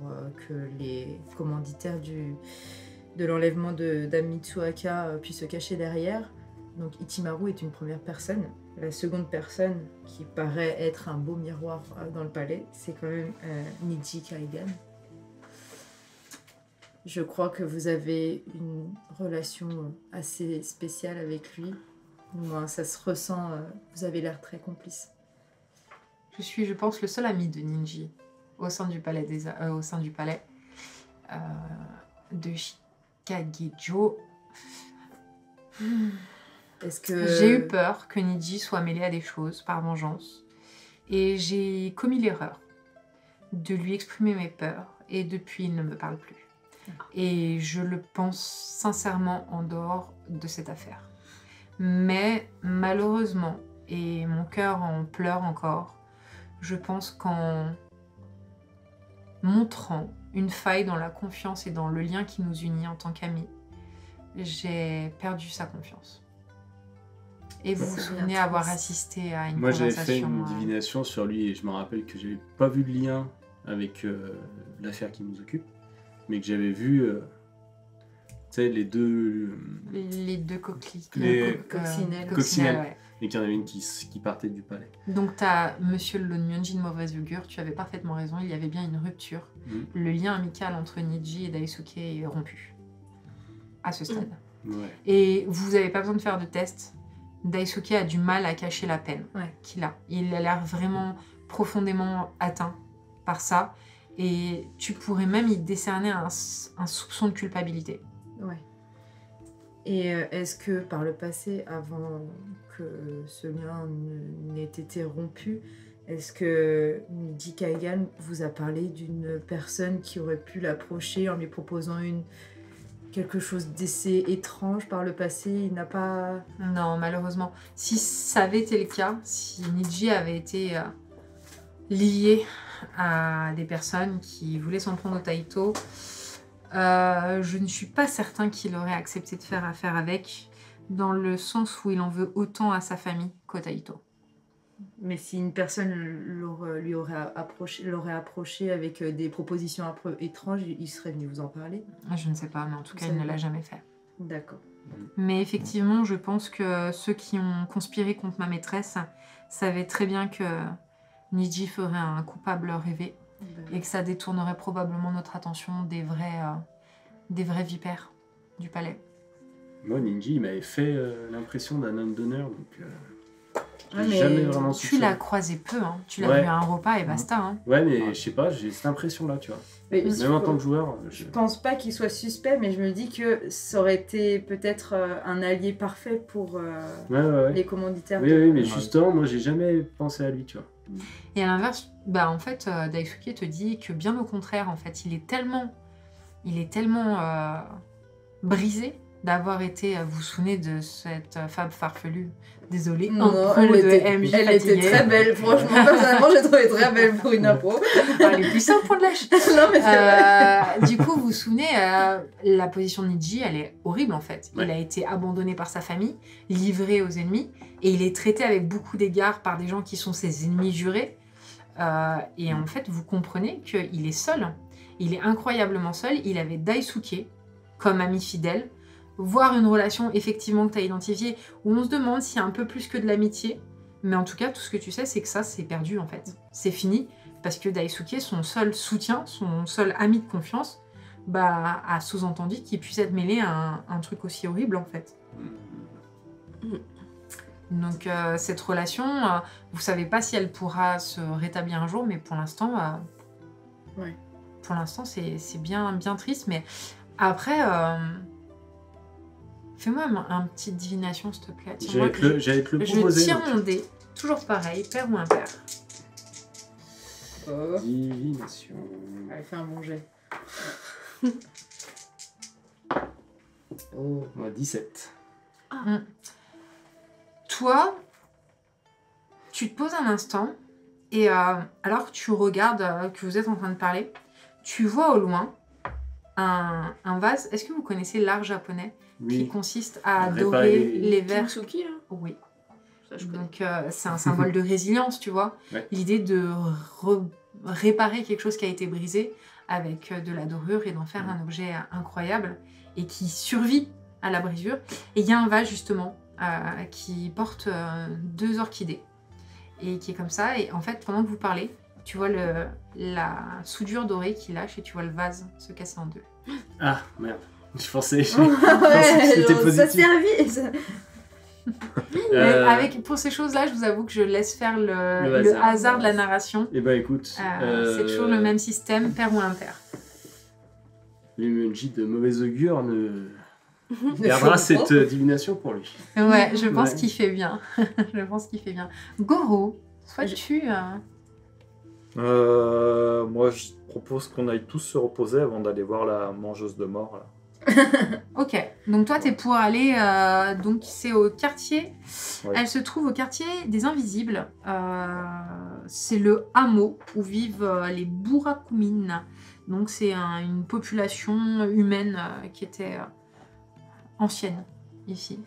que les commanditaires de l'enlèvement de Dame Mitsuhaka puissent se cacher derrière. Donc Ichimaru est une première personne. La seconde personne qui paraît être un beau miroir dans le palais, c'est quand même Niji Kaigan. Je crois que vous avez une relation assez spéciale avec lui. Moi, ça se ressent, vous avez l'air très complice. Je suis, je pense, le seul ami de Ninji au sein du palais, de Shikagejo. Est-ce que... J'ai eu peur que Ninji soit mêlé à des choses par vengeance. Et j'ai commis l'erreur de lui exprimer mes peurs. Et depuis, il ne me parle plus. Et je le pense sincèrement en dehors de cette affaire. Mais malheureusement, et mon cœur en pleure encore, je pense qu'en montrant une faille dans la confiance et dans le lien qui nous unit en tant qu'amis, j'ai perdu sa confiance. Et vous vous C'est bien souvenez avoir triste. assisté à une Moi j'avais conversation... fait une divination sur lui et je me rappelle que j'avais pas vu de lien avec l'affaire qui nous occupe, mais que j'avais vu tu sais, les deux. Les deux coquilles. Coccinelles. Coccinelles. Ouais. Et qu'il y en avait une qui partait du palais. Donc t'as Monsieur Lonmyonji de mauvaise augure, tu avais parfaitement raison, il y avait bien une rupture. Le lien amical entre Niji et Daisuke est rompu. À ce stade. Ouais. Et vous n'avez pas besoin de faire de test. Daisuke a du mal à cacher la peine qu'il a. Il a l'air vraiment profondément atteint par ça. Et tu pourrais même y décerner un soupçon de culpabilité. Ouais. Et est-ce que par le passé, avant que ce lien n'ait été rompu, est-ce que Niji Kaigan vous a parlé d'une personne qui aurait pu l'approcher en lui proposant quelque chose d'assez étrange par le passé. Il n'a pas... Non, malheureusement. Si ça avait été le cas, si Niji avait été lié à des personnes qui voulaient s'en prendre au Taito, je ne suis pas certain qu'il aurait accepté de faire affaire avec, dans le sens où il en veut autant à sa famille qu'au Taito. Mais si une personne l'aurait approché avec des propositions un peu étranges, il serait venu vous en parler? Je ne sais pas, mais en tout cas, il ne l'a jamais fait. D'accord. Mais effectivement, je pense que ceux qui ont conspiré contre ma maîtresse savaient très bien que Niji ferait un coupable rêvé et que ça détournerait probablement notre attention des vrais vipères du palais. Moi, Niji, il m'avait fait l'impression d'un homme d'honneur, donc Ouais, j'ai mais jamais vraiment Tu soupçonné. l'as croisé peu, hein. Tu l'as Ouais. vu à un repas et basta. Hein. Ouais, mais je sais pas, j'ai cette impression-là, tu vois. Mais Même en tant que joueur, je pense pas qu'il soit suspect, mais je me dis que ça aurait été peut-être un allié parfait pour ouais. les commanditaires. Oui, mais Ouais. justement, moi, j'ai jamais pensé à lui, tu vois. Et à l'inverse, bah en fait, Daisuke te dit que bien au contraire, en fait, il est tellement brisé d'avoir été, vous vous souvenez de cette femme farfelue, désolée, Non, en elle promo de était, MJ elle était fatiguée. très belle, franchement. Personnellement, j'ai trouvé très belle pour une impro. Elle est plus simple pour de lèche. Non, mais c'est vrai. Du coup, vous vous souvenez, la position de Niji, elle est horrible en fait. Ouais. Il a été abandonné par sa famille, livré aux ennemis, et il est traité avec beaucoup d'égards par des gens qui sont ses ennemis jurés. Et en fait, vous comprenez qu'il est seul. Il est incroyablement seul. Il avait Daisuke comme ami fidèle, voire une relation effectivement que tu as identifiée, où on se demande s'il y a un peu plus que de l'amitié. Mais en tout cas, tout ce que tu sais, c'est que ça, c'est perdu en fait. C'est fini. Parce que Daisuke, son seul soutien, son seul ami de confiance, bah, a sous-entendu qu'il puisse être mêlé à un truc aussi horrible en fait. Donc cette relation, vous savez pas si elle pourra se rétablir un jour, mais pour l'instant, Ouais. pour l'instant c'est bien triste. Mais après, fais-moi un petite divination s'il te plaît. Tiens, moi, J'allais te le je proposer. tire donc. mon dé, toujours pareil, père ou impair. Oh. Divination. Elle fait un bon jet. Oh. Moi, 17. Toi, tu te poses un instant et alors que tu regardes, que vous êtes en train de parler, tu vois au loin un vase. Est-ce que vous connaissez l'art japonais qui Oui. consiste à Réparer dorer les- les verres? Kintsugi, là. Oui. Ça, je connais. Donc c'est un symbole de résilience, tu vois. Ouais. L'idée de réparer quelque chose qui a été brisé avec de la dorure et d'en faire un objet incroyable et qui survit à la brisure. Et il y a un vase justement qui porte 2 orchidées et qui est comme ça. Et en fait, pendant que vous parlez, tu vois la soudure dorée qui lâche et tu vois le vase se casser en 2. Ah, merde. Je pensais. Ouais, C'était genre, ça positif. servit. Ça... Mais pour ces choses-là, je vous avoue que je laisse faire le hasard. hasard de la narration. Eh ben écoute, C'est toujours le même système, père ou impair. les MJ de mauvais augure ne Ne gardera faut pas. cette divination pour lui. Ouais, je pense Ouais. qu'il fait bien. Je pense qu'il fait bien. Goro, souhaites-tu... Moi, je propose qu'on aille tous se reposer avant d'aller voir la mangeuse de mort. Là. Ok, donc toi t'es pour aller... donc c'est au quartier... Ouais. Elle se trouve au quartier des Invisibles. C'est le hameau où vivent les Burakumines. Donc c'est une population humaine qui était ancienne ici.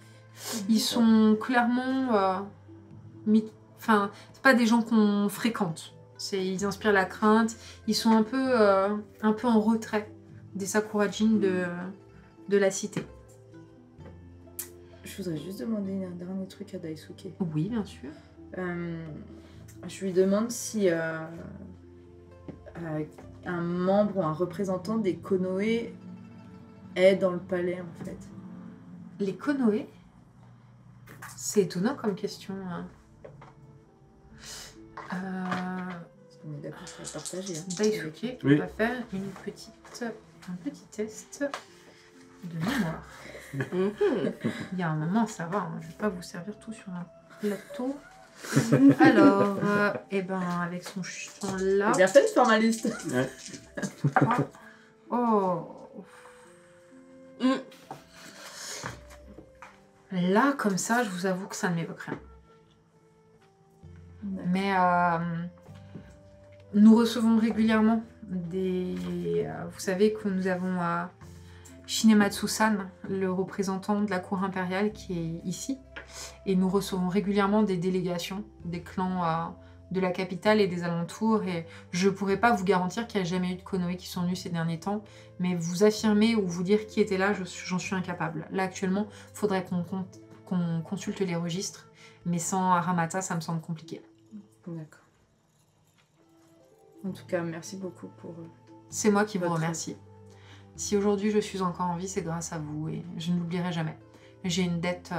Ils sont clairement... Enfin, c'est pas des gens qu'on fréquente. Ils inspirent la crainte. Ils sont un peu en retrait des Sakurajin de la cité. Je voudrais juste demander un dernier truc à Daisuke. Oui, bien sûr. Je lui demande si un membre ou un représentant des Konoe est dans le palais en fait. Les Konoe? C'est étonnant comme question. Hein. On est d'accord pour partager. Hein. Daisuke, Oui. on va faire un petit test de mémoire. Il y a un moment, ça va, hein, je vais pas vous servir tout sur un plateau. Alors, et ben avec son champ là. Bien fait, formaliste. Ouais. Oh. Là, comme ça, je vous avoue que ça ne m'évoque rien. Mais nous recevons régulièrement des... vous savez que nous avons Shinematsu-san, le représentant de la cour impériale qui est ici. Et nous recevons régulièrement des délégations des clans de la capitale et des alentours. Et je ne pourrais pas vous garantir qu'il n'y a jamais eu de Konoe qui sont venus ces derniers temps. Mais vous affirmer ou vous dire qui était là, j'en suis incapable. Là, actuellement, il faudrait qu'on consulte les registres. Mais sans Aramata, ça me semble compliqué. D'accord. En tout cas, merci beaucoup pour... C'est moi qui vous Votre remercie. Si aujourd'hui je suis encore en vie, c'est grâce à vous et je ne l'oublierai jamais. J'ai une dette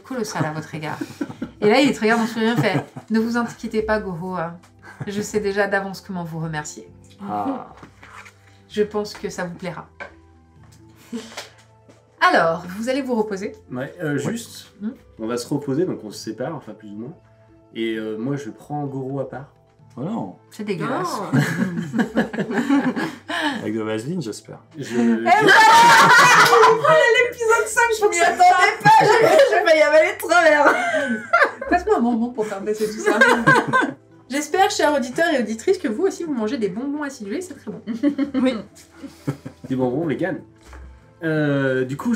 colossale à votre égard. Et là, il te regarde en souriant et fait « Ne vous inquiétez pas, Goro. Je sais déjà d'avance comment vous remercier. Je pense que ça vous plaira. » Alors, vous allez vous reposer. Ouais, juste, on va se reposer, donc on se sépare, enfin plus ou moins. Et moi, je prends Goro à part. Oh non. C'est dégueulasse. Avec de vaseline, j'espère. L'épisode 5, Je m'y attendais pas, j'ai failli avaler de travers. Passe-moi un bonbon pour faire baisser tout ça. J'espère, chers auditeurs et auditrices, que vous aussi vous mangez des bonbons acidulés, c'est très bon. Oui. Des bonbons vegan. Du coup,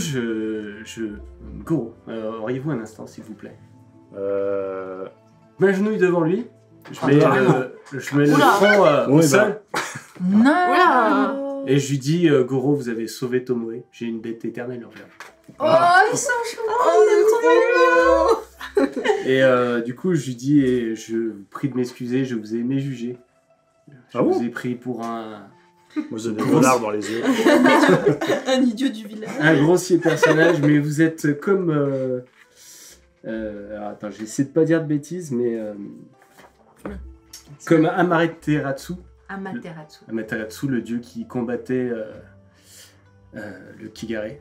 Goro, auriez-vous un instant, s'il vous plaît? Je m'agenouille devant lui. Je mets le front au sol. Non. Oula. Et je lui dis, Goro, vous avez sauvé Tomoe. J'ai une bête éternelle envers vous. Oh, ils sont chauds. Et du coup, je lui dis, et je vous prie de m'excuser, je vous ai aimé juger. Je Ah bon vous ai pris pour un Moi, j'ai des dollars dans les yeux. Un idiot du village. grossier personnage, mais vous êtes comme... alors attends, je vais essayer de pas dire de bêtises, mais... comme Amaterasu. Amaterasu, le dieu qui combattait le Kigare.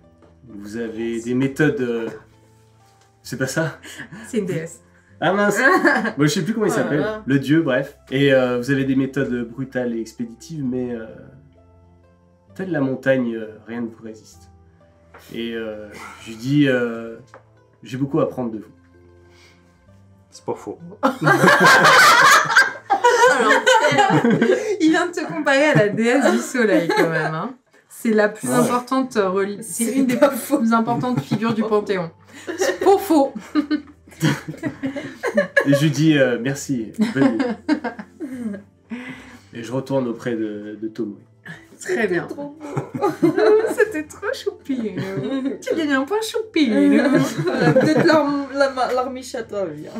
Vous avez des méthodes... C'est pas ça? C'est une déesse. Ah mince. Bon, je sais plus comment il Oh là s'appelle. là. Le dieu, bref. Et vous avez des méthodes brutales et expéditives, mais telle la montagne, rien ne vous résiste. Et je lui dis, j'ai beaucoup à apprendre de vous. C'est pas faux. Il vient de te comparer à la déesse du soleil quand même. Hein. C'est la plus Ouais. importante c'est une des plus importantes figures du Panthéon. C'est pas faux. Et je lui dis, merci. Bonne nuit. Et je retourne auprès de Tomoe. Très bien. Trop beau. C'était trop choupi. Tu gagnes un point choupi. Peut-être l'armiche à toi, bien.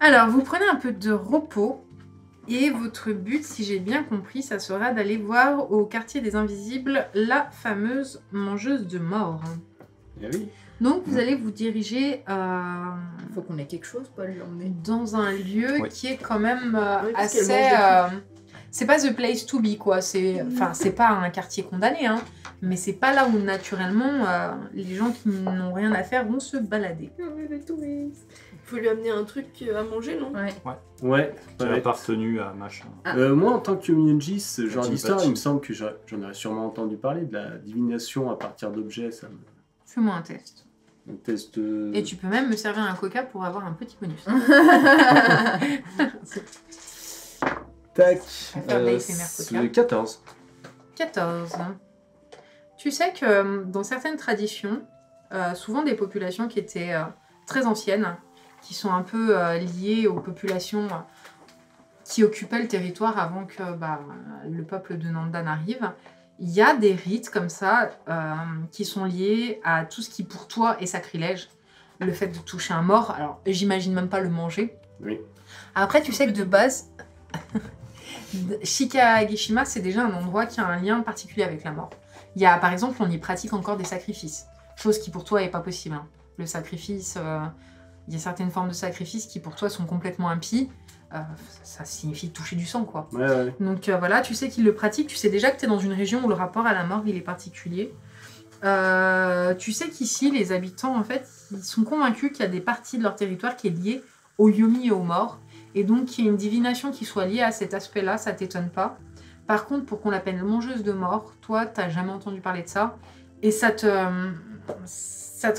Alors, vous prenez un peu de repos. Et votre but, si j'ai bien compris, ça sera d'aller voir au quartier des Invisibles la fameuse mangeuse de mort. Eh oui. Donc, vous allez vous diriger Faut qu'on ait quelque chose pour l'emmener. dans un lieu Oui. qui est quand même Oui, parce assez... qu'elle c'est pas the place to be, quoi. C'est pas un quartier condamné, hein. Mais c'est pas là où, naturellement, les gens qui n'ont rien à faire vont se balader. Il faut lui amener un truc à manger, non? Ouais. Ouais. J'ai ouais. appartenu à machin. Moi, en tant que Myunji, ce genre Petit d'histoire, patch. il me semble que j'en aurais sûrement entendu parler. De la divination à partir d'objets, ça me... Fais-moi un test. Un test... Et tu peux même me servir un coca pour avoir un petit bonus. Tac. On va faire de l'ASMR C'est coca. 14. 14. Tu sais que dans certaines traditions, souvent des populations qui étaient très anciennes, qui sont un peu liées aux populations qui occupaient le territoire avant que le peuple de Nanda n'arrive, il y a des rites comme ça qui sont liés à tout ce qui pour toi est sacrilège. Le fait de toucher un mort, alors j'imagine même pas le manger. Oui. Après, tu sais que de base, Shikagishima, c'est déjà un endroit qui a un lien particulier avec la mort. Il y a, par exemple, on y pratique encore des sacrifices, chose qui pour toi est pas possible. Hein. Le sacrifice, il y a certaines formes de sacrifices qui pour toi sont complètement impies. Ça signifie toucher du sang, quoi. Ouais. Donc voilà, tu sais qu'ils le pratiquent, tu sais déjà que tu es dans une région où le rapport à la mort, il est particulier. Tu sais qu'ici, les habitants, en fait, ils sont convaincus qu'il y a des parties de leur territoire qui est liée aux yomi et aux morts. Et donc, qu'il y ait une divination qui soit liée à cet aspect-là, ça t'étonne pas. Par contre, pour qu'on l'appelle mangeuse de mort, toi, t'as jamais entendu parler de ça. Et ça te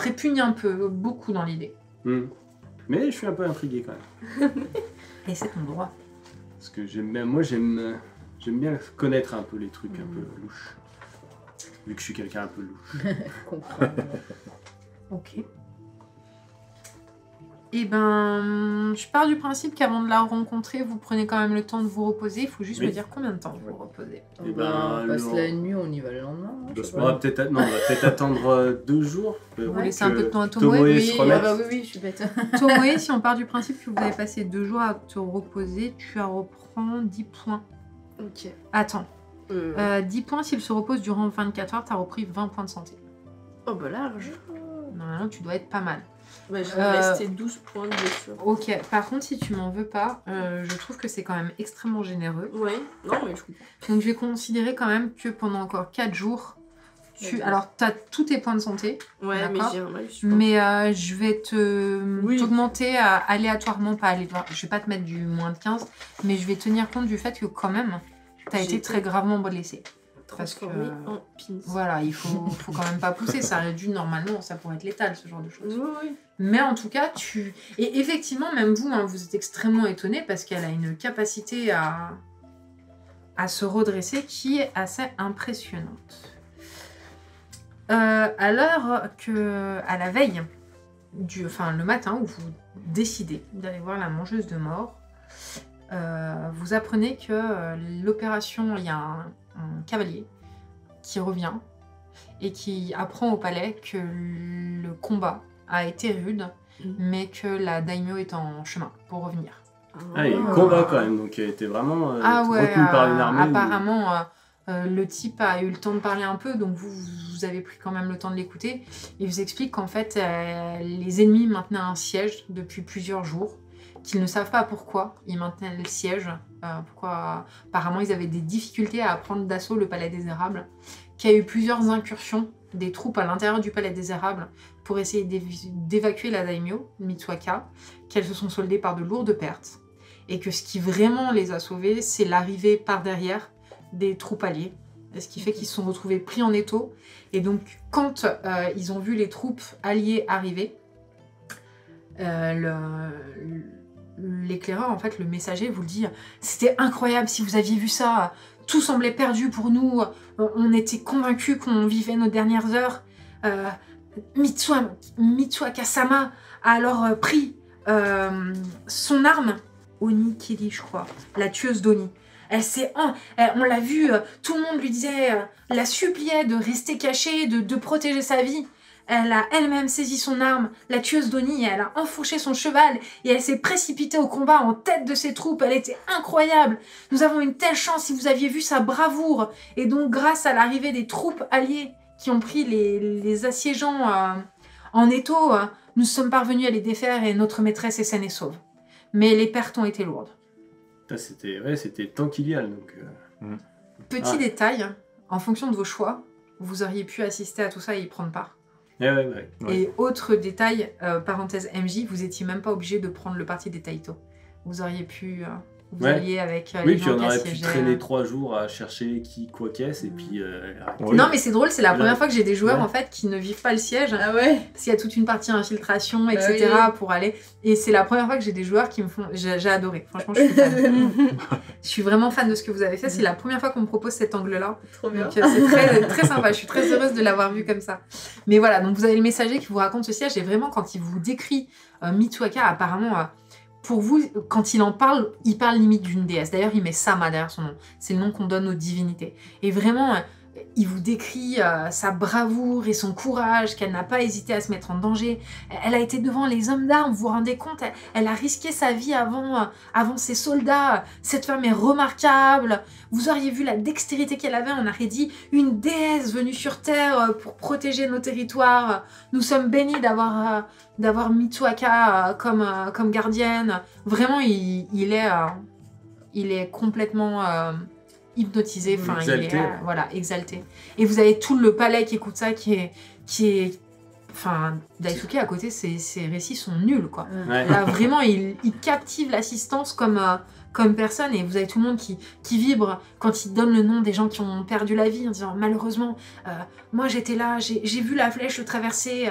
répugne un peu, beaucoup dans l'idée. Mais je suis un peu intrigué quand même. Et c'est ton droit. Parce que j'aime bien connaître un peu les trucs un peu louches. Vu que je suis quelqu'un un peu louche. Ok. Eh ben, je pars du principe qu'avant de la rencontrer, vous prenez quand même le temps de vous reposer. Il faut juste me dire combien de temps vous vous reposez. Et ben, on passe la nuit, on y va le lendemain. Hein, Deux je sais semaines. On pas. va peut-être attendre 2 jours. Vous laissez un peu de temps à Tomoe. Tomoe Oui, se remette. oui, je suis bête. Tomoe, si on part du principe que vous avez passé 2 jours à te reposer, tu reprends 10 points. Ok. Attends. 10 points, s'il se repose durant 24 heures, t'as repris 20 points de santé. Oh bah large. Normalement, tu dois être pas mal. Bah, je vais rester 12 points de blessure. Ok, par contre, si tu m'en veux pas, je trouve que c'est quand même extrêmement généreux. Ouais, non mais je comprends. Donc je vais considérer quand même que pendant encore 4 jours, alors t'as tous tes points de santé, Ouais, mais D'accord. j'ai un malus. je pense. mais je vais Oui. t'augmenter aléatoirement, pas aléatoire. Je vais pas te mettre du moins de 15, mais je vais tenir compte du fait que quand même, t'as J'ai été été très gravement blessé. Transformé en pins. Voilà, il faut quand même pas pousser, ça aurait dû normalement, ça pourrait être létal ce genre de choses. Oui, oui. Mais en tout cas, Et effectivement, même vous, hein, vous êtes extrêmement étonné parce qu'elle a une capacité à se redresser qui est assez impressionnante. À la veille, le matin où vous décidez d'aller voir la mangeuse de mort, vous apprenez que l'opération, il y a un cavalier qui revient et qui apprend au palais que le combat a été rude, mais que la daimyo est en chemin pour revenir. Ah, il y a eu combat quand même, donc il était vraiment retenu par une armée. Apparemment, le type a eu le temps de parler un peu, donc vous avez pris quand même le temps de l'écouter. Il vous explique qu'en fait, les ennemis maintenaient un siège depuis plusieurs jours, qu'ils ne savent pas pourquoi ils maintenaient le siège, pourquoi apparemment ils avaient des difficultés à prendre d'assaut le palais des érables, qu'il y a eu plusieurs incursions des troupes à l'intérieur du palais des érables pour essayer d'évacuer la daimyo, Mitsuaka, qu'elles se sont soldées par de lourdes pertes, et que ce qui vraiment les a sauvés, c'est l'arrivée par derrière des troupes alliées, ce qui fait qu'ils se sont retrouvés pris en étau, et donc quand ils ont vu les troupes alliées arriver, l'éclaireur, en fait, le messager vous le dit, c'était incroyable si vous aviez vu ça, tout semblait perdu pour nous, on était convaincus qu'on vivait nos dernières heures. Mitsuaka-sama a alors pris son arme, Oni Kiri, je crois, la tueuse d'Oni. On l'a vu, tout le monde lui disait, la suppliait de rester cachée, de protéger sa vie. Elle a elle-même saisi son arme, la tueuse d'Oni, et elle a enfourché son cheval et elle s'est précipitée au combat en tête de ses troupes. Elle était incroyable. Nous avons une telle chance si vous aviez vu sa bravoure. Et donc, grâce à l'arrivée des troupes alliées qui ont pris les assiégeants en étau, nous sommes parvenus à les défaire et notre maîtresse est saine et sauve. Mais les pertes ont été lourdes. C'était Tankilial, donc... Petit détail, en fonction de vos choix, vous auriez pu assister à tout ça et y prendre part. Ouais. Et autre détail, parenthèse MJ, vous étiez même pas obligé de prendre le parti des Taito. Vous auriez pu vous allier avec les puis gens on qui aurait pu assiégeaient. traîner 3 jours à chercher qui, quoi qu'est-ce, et puis... Oui. Non mais c'est drôle, c'est la Là- première fois que j'ai des joueurs Ouais. en fait qui ne vivent pas le siège. Ah ouais. Parce qu'il y a toute une partie infiltration, etc. oui. pour aller. Et c'est la première fois que j'ai des joueurs qui me font... J'ai adoré, franchement je suis fan. Je suis vraiment fan de ce que vous avez fait, c'est la première fois qu'on me propose cet angle-là. Trop bien. Donc c'est très, très sympa, je suis très heureuse de l'avoir vu comme ça. Mais voilà, donc vous avez le messager qui vous raconte ce siège et vraiment quand il vous décrit Mitsuaka, apparemment, pour vous, quand il parle limite d'une déesse. D'ailleurs, il met Sama derrière son nom. C'est le nom qu'on donne aux divinités. Et vraiment, il vous décrit sa bravoure et son courage, qu'elle n'a pas hésité à se mettre en danger. Elle a été devant les hommes d'armes, vous vous rendez compte, elle a risqué sa vie avant ses soldats. Cette femme est remarquable. Vous auriez vu la dextérité qu'elle avait, on aurait dit une déesse venue sur Terre pour protéger nos territoires. Nous sommes bénis d'avoir Mitsuaka comme gardienne. Vraiment, il est complètement... hypnotisé, Exalté. il est exalté. Et vous avez tout le palais qui écoute ça, qui est Enfin, Daisuke à côté, ses récits sont nuls, quoi. Ouais. Là, vraiment, il captive l'assistance comme personne, et vous avez tout le monde qui vibre quand il donne le nom des gens qui ont perdu la vie, en disant malheureusement, moi j'étais là, j'ai vu la flèche le traverser,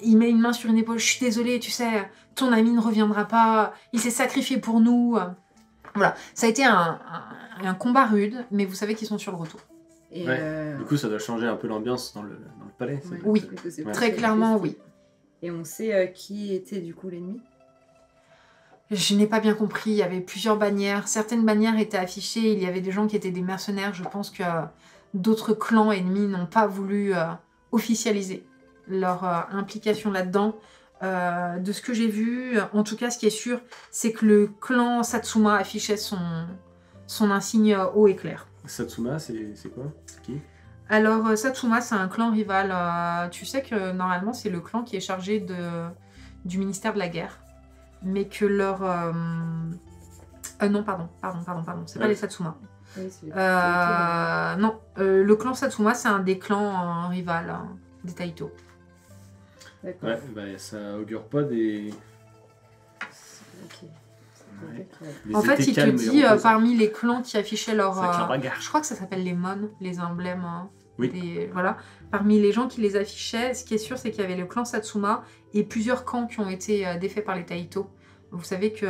il met une main sur une épaule, je suis désolée, tu sais, ton ami ne reviendra pas, il s'est sacrifié pour nous. Voilà, ça a été un combat rude, mais vous savez qu'ils sont sur le retour. Et Ouais. Du coup, ça doit changer un peu l'ambiance dans le palais. ça. ouais, Oui, du coup, c'est Ouais. Très clairement, oui. Et on sait qui était du coup l'ennemi. Je n'ai pas bien compris, il y avait plusieurs bannières. Certaines bannières étaient affichées, il y avait des gens qui étaient des mercenaires. Je pense que d'autres clans ennemis n'ont pas voulu officialiser leur implication là-dedans. De ce que j'ai vu, en tout cas, ce qui est sûr, c'est que le clan Satsuma affichait son insigne haut et clair. Satsuma, c'est quoi? C'est qui? Alors, Satsuma, c'est un clan rival. Tu sais que normalement, c'est le clan qui est chargé du ministère de la guerre. Mais que leur... non, pardon. C'est pas Ouais. les Satsuma. Oui, c'est Non, le clan Satsuma, c'est un des clans rivales des Taito. D'accord. Ouais, bah ça augure pas des. Ok. Ouais. Ouais. des En fait, étés il te calmes et dit, reposants. parmi les clans qui affichaient leur... C'est avec la bagarre. je crois que ça s'appelle les mon, les emblèmes. Oui. Voilà. Parmi les gens qui les affichaient, ce qui est sûr, c'est qu'il y avait le clan Satsuma et plusieurs camps qui ont été défaits par les Taito. Vous savez que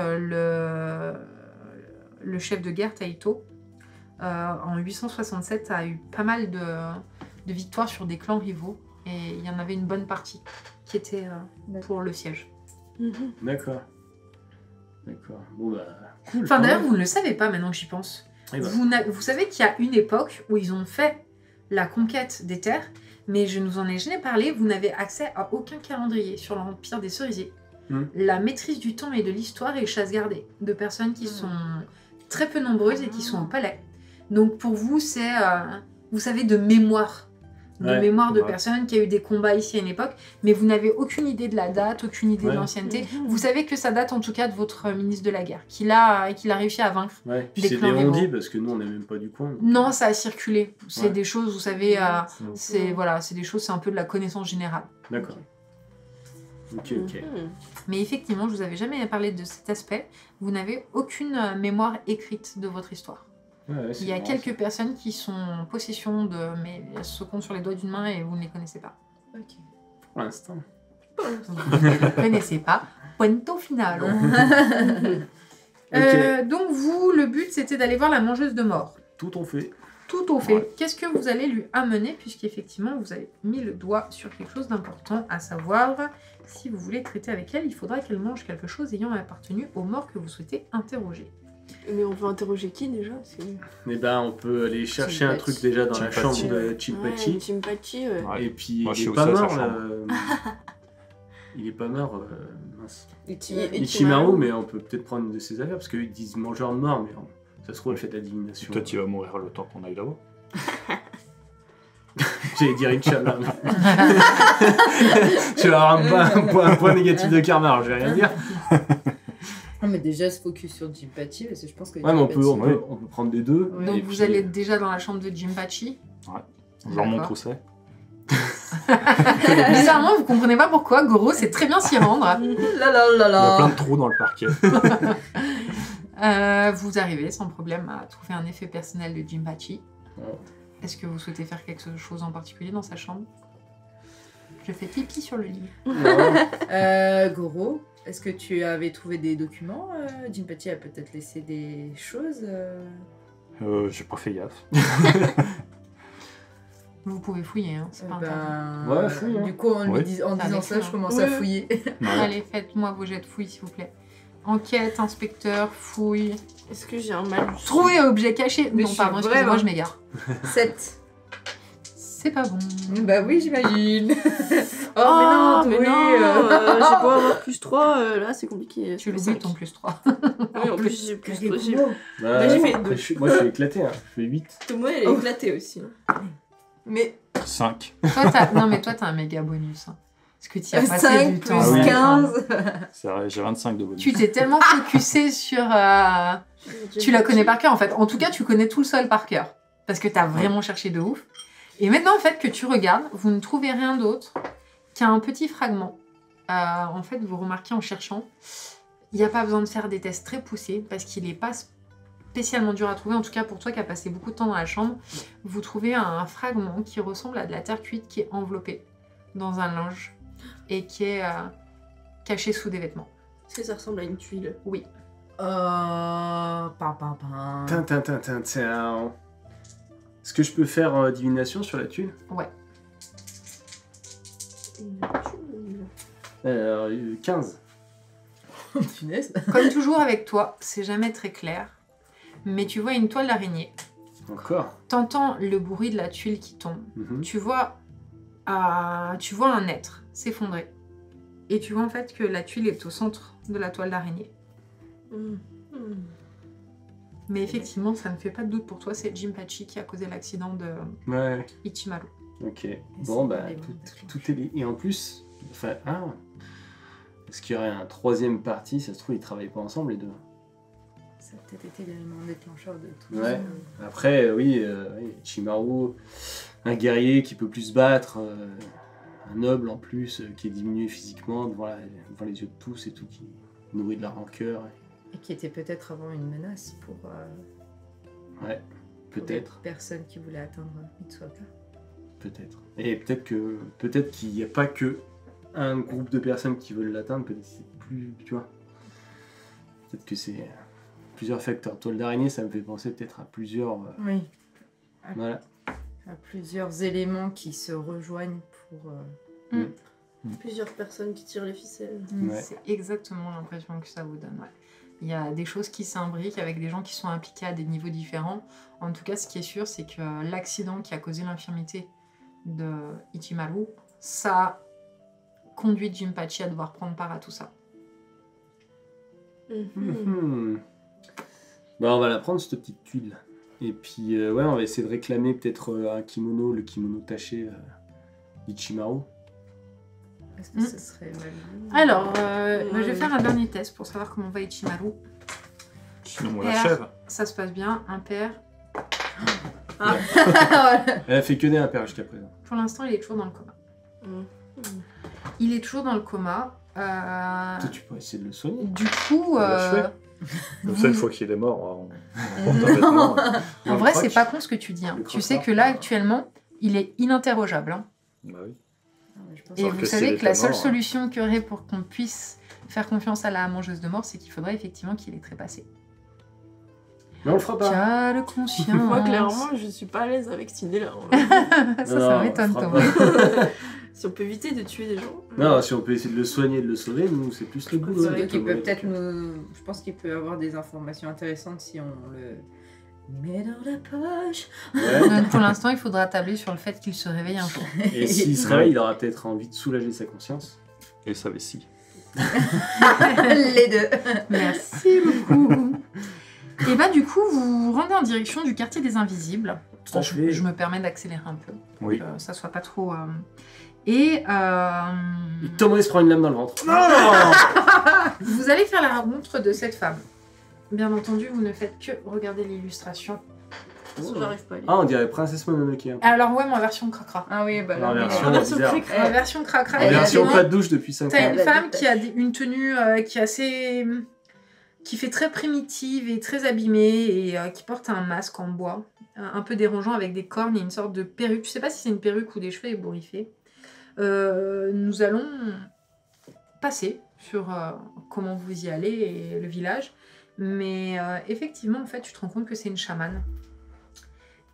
le chef de guerre Taito, en 867, a eu pas mal de victoires sur des clans rivaux. Et il y en avait une bonne partie qui était pour le siège. D'accord. D'accord. Bon bah. Cool. Enfin, quand d'ailleurs, même. vous ne le savez pas maintenant que j'y pense. Eh ben, Vous savez qu'il y a une époque où ils ont fait la conquête des terres, mais je ne vous en ai jamais parlé, vous n'avez accès à aucun calendrier sur l'Empire des Cerisiers. La maîtrise du temps et de l'histoire est chasse gardée, de personnes qui sont très peu nombreuses et qui sont au palais. Donc pour vous, c'est, vous savez, de mémoire. De Ouais, mémoire de ouais. personnes qui a eu des combats ici à une époque, mais vous n'avez aucune idée de la date, aucune idée de Ouais. l'ancienneté. Vous savez que ça date en tout cas de votre ministre de la guerre, qu'il a réussi à vaincre. Ouais. Puis des c'est clans des rivaux. on-dit parce que nous on n'est même pas du coin. donc. Non, ça a circulé. C'est Ouais. des choses, vous savez, c'est voilà, c'est des choses, c'est un peu de la connaissance générale. D'accord. Ok, ok. Mais effectivement, je vous avais jamais parlé de cet aspect. Vous n'avez aucune mémoire écrite de votre histoire. Ouais, ouais, c'est Il y a marrant, quelques personnes qui sont en possession de, mais elles se comptent sur les doigts d'une main et vous ne les connaissez pas. Ok. ça, pour l'instant. Vous ne les connaissez pas. Puento final. Donc vous, le but, c'était d'aller voir la mangeuse de mort. Tout on fait. Tout au fait. Ouais. Qu'est-ce que vous allez lui amener, puisqu'effectivement, vous avez mis le doigt sur quelque chose d'important, à savoir, si vous voulez traiter avec elle, il faudra qu'elle mange quelque chose ayant appartenu aux morts que vous souhaitez interroger. Mais on veut interroger qui déjà? Eh ben, on peut aller chercher un Chimpachi. truc déjà dans la Chimpachi. chambre de Chimpachi. Ouais, Chimpachi, ouais. Ouais. Et puis, Moi, je il sais est où pas c'est, sa mort, chambre. Il est pas mort, mince. Et Ichimaru, mais on peut peut-être prendre une de ses affaires, parce qu'ils disent mangeur de mort, mais ça se trouve, elle fait de la divination. Toi, tu vas mourir le temps qu'on aille là-bas. J'allais dire Inch'Allah. mais- Tu vas avoir un point négatif de karma, alors je vais rien dire. Non, mais déjà, se focus sur Jinpachi, parce que je pense que. Ouais, mais on Jinpachi- peut prendre des deux. Ouais. Donc et vous puis, allez déjà dans la chambre de Jinpachi. On leur montre D'accord. où c'est. Bizarrement, vous comprenez pas pourquoi, Goro sait très bien s'y rendre. Là là là Il y a là. plein de trous dans le parquet. Vous arrivez sans problème à trouver un effet personnel de Jinpachi. Ouais. Est-ce que vous souhaitez faire quelque chose en particulier dans sa chambre? Je fais pipi sur le lit. Non. Goro, est-ce que tu avais trouvé des documents Jinpachi a peut-être laissé des choses J'ai pas fait gaffe. Vous pouvez fouiller, hein, c'est pas interdit. Ouais, fouille, hein. Du coup, en Ouais. disant Avec ça, je ça. commence Ouais. à fouiller. Ouais. Allez, faites-moi vos jets de fouille, s'il vous plaît. Enquête, inspecteur, fouille. Est-ce que j'ai un malus? Trouver objet caché. Mais Non, je suis pardon, excusez-moi, vraiment- je m'égare. 7. C'est pas bon. Bah oui, j'imagine. Oh, Oh, mais mais non, non, Toei, j'ai beau avoir plus 3, là c'est compliqué. Tu le l'oublies ton plus 3. Oui, en plus j'ai plus 3. Kagekumo. Bah, j'ai fait après, deux. moi, je suis éclaté, hein. Je fais 8. Tomo elle est éclatée aussi. Mais 5. Non, mais toi, t'as un méga bonus. Hein. Parce que tu y as passé 5 du plus temps. Ah oui. 15. C'est vrai, j'ai 25 de bonus. Tu t'es tellement focusé sur... Tu la connais par cœur, en fait. En tout cas, tu connais tout le sol par cœur. Parce que t'as vraiment cherché de ouf. Et maintenant, en fait, que tu regardes, vous ne trouvez rien d'autre. qui a un petit fragment. En fait, vous remarquez en cherchant, il n'y a pas besoin de faire des tests très poussés parce qu'il n'est pas spécialement dur à trouver. En tout cas, pour toi qui as passé beaucoup de temps dans la chambre, vous trouvez un fragment qui ressemble à de la terre cuite qui est enveloppé dans un linge et qui est caché sous des vêtements. Est-ce que ça ressemble à une tuile? Oui. Tintin. Est-ce que je peux faire divination sur la tuile? Ouais. Une tuile. Alors, 15. Punaise. Comme toujours avec toi, c'est jamais très clair, mais tu vois une toile d'araignée. Encore. T'entends le bruit de la tuile qui tombe. Mhm. Tu vois un être s'effondrer. Et tu vois en fait que la tuile est au centre de la toile d'araignée. Mais effectivement, ça ne fait pas de doute pour toi, c'est Jinpachi qui a causé l'accident de Ouais. Ichimaru. Ok. Bon, bah, c'est tout est lié. Et en plus, enfin, est-ce qu'il y aurait un troisième parti? Ça se trouve, ils travaillent pas ensemble, les deux. Ça a peut-être été l'élément déclencheur de tout Ouais. ça. Après, oui, Ichimaru, un guerrier qui peut plus se battre, un noble en plus, qui est diminué physiquement devant les yeux de tous et tout, qui nourrit de la rancœur. Et qui était peut-être avant une menace pour Ouais, pour peut-être. les personnes qui voulaient atteindre Mitsuoka. Peut-être. Et peut-être qu'il n'y a pas que un groupe de personnes qui veulent l'atteindre, peut-être que c'est plus, tu vois. Peut-être que c'est plusieurs facteurs. Toile d'araignée, ça me fait penser peut-être à plusieurs. Oui. Voilà. À plusieurs éléments qui se rejoignent pour. Plusieurs personnes qui tirent les ficelles. Ouais. C'est exactement l'impression que ça vous donne. Ouais. Il y a des choses qui s'imbriquent avec des gens qui sont impliqués à des niveaux différents. En tout cas, ce qui est sûr, c'est que l'accident qui a causé l'infirmité de Ichimaru, ça a conduit Jinpachi à devoir prendre part à tout ça. Mhm. Bah, on va la prendre, cette petite tuile. Et puis, ouais, on va essayer de réclamer peut-être un kimono, le kimono taché d'Ichimaru. Est-ce que ce serait mal vu? Alors, moi, je vais faire un dernier test pour savoir comment va Ichimaru. Sinon, on Père. l'achève. Ça se passe bien, impair. Elle a fait que des impairs jusqu'à présent. Pour l'instant, il est toujours dans le coma. Mm. Il est toujours dans le coma. Toi, tu pourrais essayer de le soigner. Du coup, l'a Comme ça, une vous- fois qu'il est mort, on porte un vêtement. en vrai, c'est pas con ce que tu dis. Hein. Le Tu sais croque-mort. que là, actuellement, il est ininterrogeable. Hein. Bah oui. Non, mais je pense Et Alors vous que savez s'il que la était seule mort, solution qu'il y aurait pour qu'on puisse faire confiance à la mangeuse de mort, c'est qu'il faudrait effectivement qu'il ait trépassé. Mais on le fera pas. Quelle conscience. Moi, clairement, je suis pas à l'aise avec cette idée-là. ça Non, m'étonne, on le Thomas. fera pas. Si on peut éviter de tuer des gens. Non, si on peut essayer de le soigner et de le sauver, nous, c'est plus le boulot. C'est vrai de qu'il Thomas. peut peut-être nous. Je pense qu'il peut avoir des informations intéressantes si on le met dans la poche. Ouais. Donc, pour l'instant, il faudra tabler sur le fait qu'il se réveille un jour. Et s'il se réveille, il aura peut-être envie de soulager sa conscience. Et sa vessie. Les deux. Merci beaucoup. Et bah du coup, vous vous rendez en direction du quartier des Invisibles. Tout à fait. Je me permets d'accélérer un peu, Oui. que ça soit pas trop... Et Thomas se prend une lame dans le ventre. vous allez faire la rencontre de cette femme. Bien entendu, vous ne faites que regarder l'illustration. J'arrive pas à lire. Ah, on dirait Princesse Mononoke. Hein. Alors ouais, moi, version cracra. Ah oui, bah En là, version mais- bizarre. En version cracra, En Elle a version des- pas de douche depuis 5 t'as ans. une Elle a femme des qui a une tenue qui est assez... qui fait très primitive et très abîmée et qui porte un masque en bois, un peu dérangeant avec des cornes et une sorte de perruque. Je sais pas si c'est une perruque ou des cheveux ébouriffés. Nous allons passer sur comment vous y allez et le village. Mais effectivement, en fait, tu te rends compte que c'est une chamane.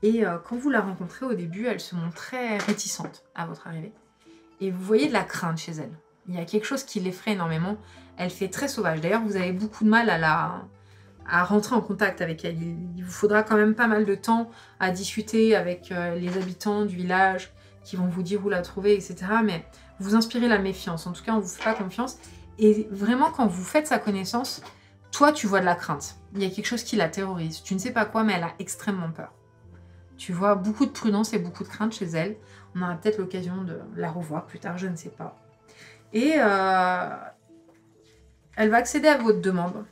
Et quand vous la rencontrez au début, elle se montre très réticente à votre arrivée. Et vous voyez de la crainte chez elle. Il y a quelque chose qui l'effraie énormément. Elle fait très sauvage. D'ailleurs, vous avez beaucoup de mal à rentrer en contact avec elle. Il vous faudra quand même pas mal de temps à discuter avec les habitants du village qui vont vous dire où la trouver, etc. Mais vous inspirez la méfiance. En tout cas, on vous fait pas confiance. Et vraiment, quand vous faites sa connaissance, toi, tu vois de la crainte. Il y a quelque chose qui la terrorise. Tu ne sais pas quoi, mais elle a extrêmement peur. Tu vois beaucoup de prudence et beaucoup de crainte chez elle. On aura peut-être l'occasion de la revoir plus tard, je ne sais pas. Et elle va accéder à votre demande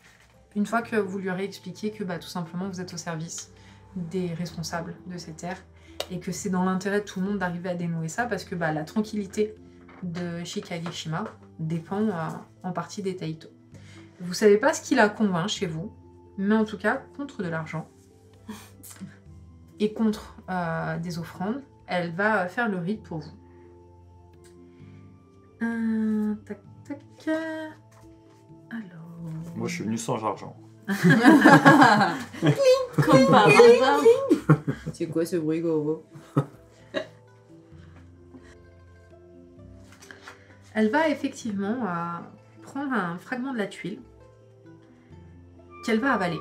une fois que vous lui aurez expliqué que tout simplement vous êtes au service des responsables de ces terres et que c'est dans l'intérêt de tout le monde d'arriver à dénouer ça parce que la tranquillité de Shikageshima dépend en partie des Taito. Vous savez pas ce qui la convainc chez vous, mais en tout cas, contre de l'argent et contre des offrandes, elle va faire le rite pour vous. Tac, tac. Alors... Moi, je suis venu sans argent. Comme par hasard. C'est quoi ce bruit, Goro? Elle va effectivement prendre un fragment de la tuile qu'elle va avaler.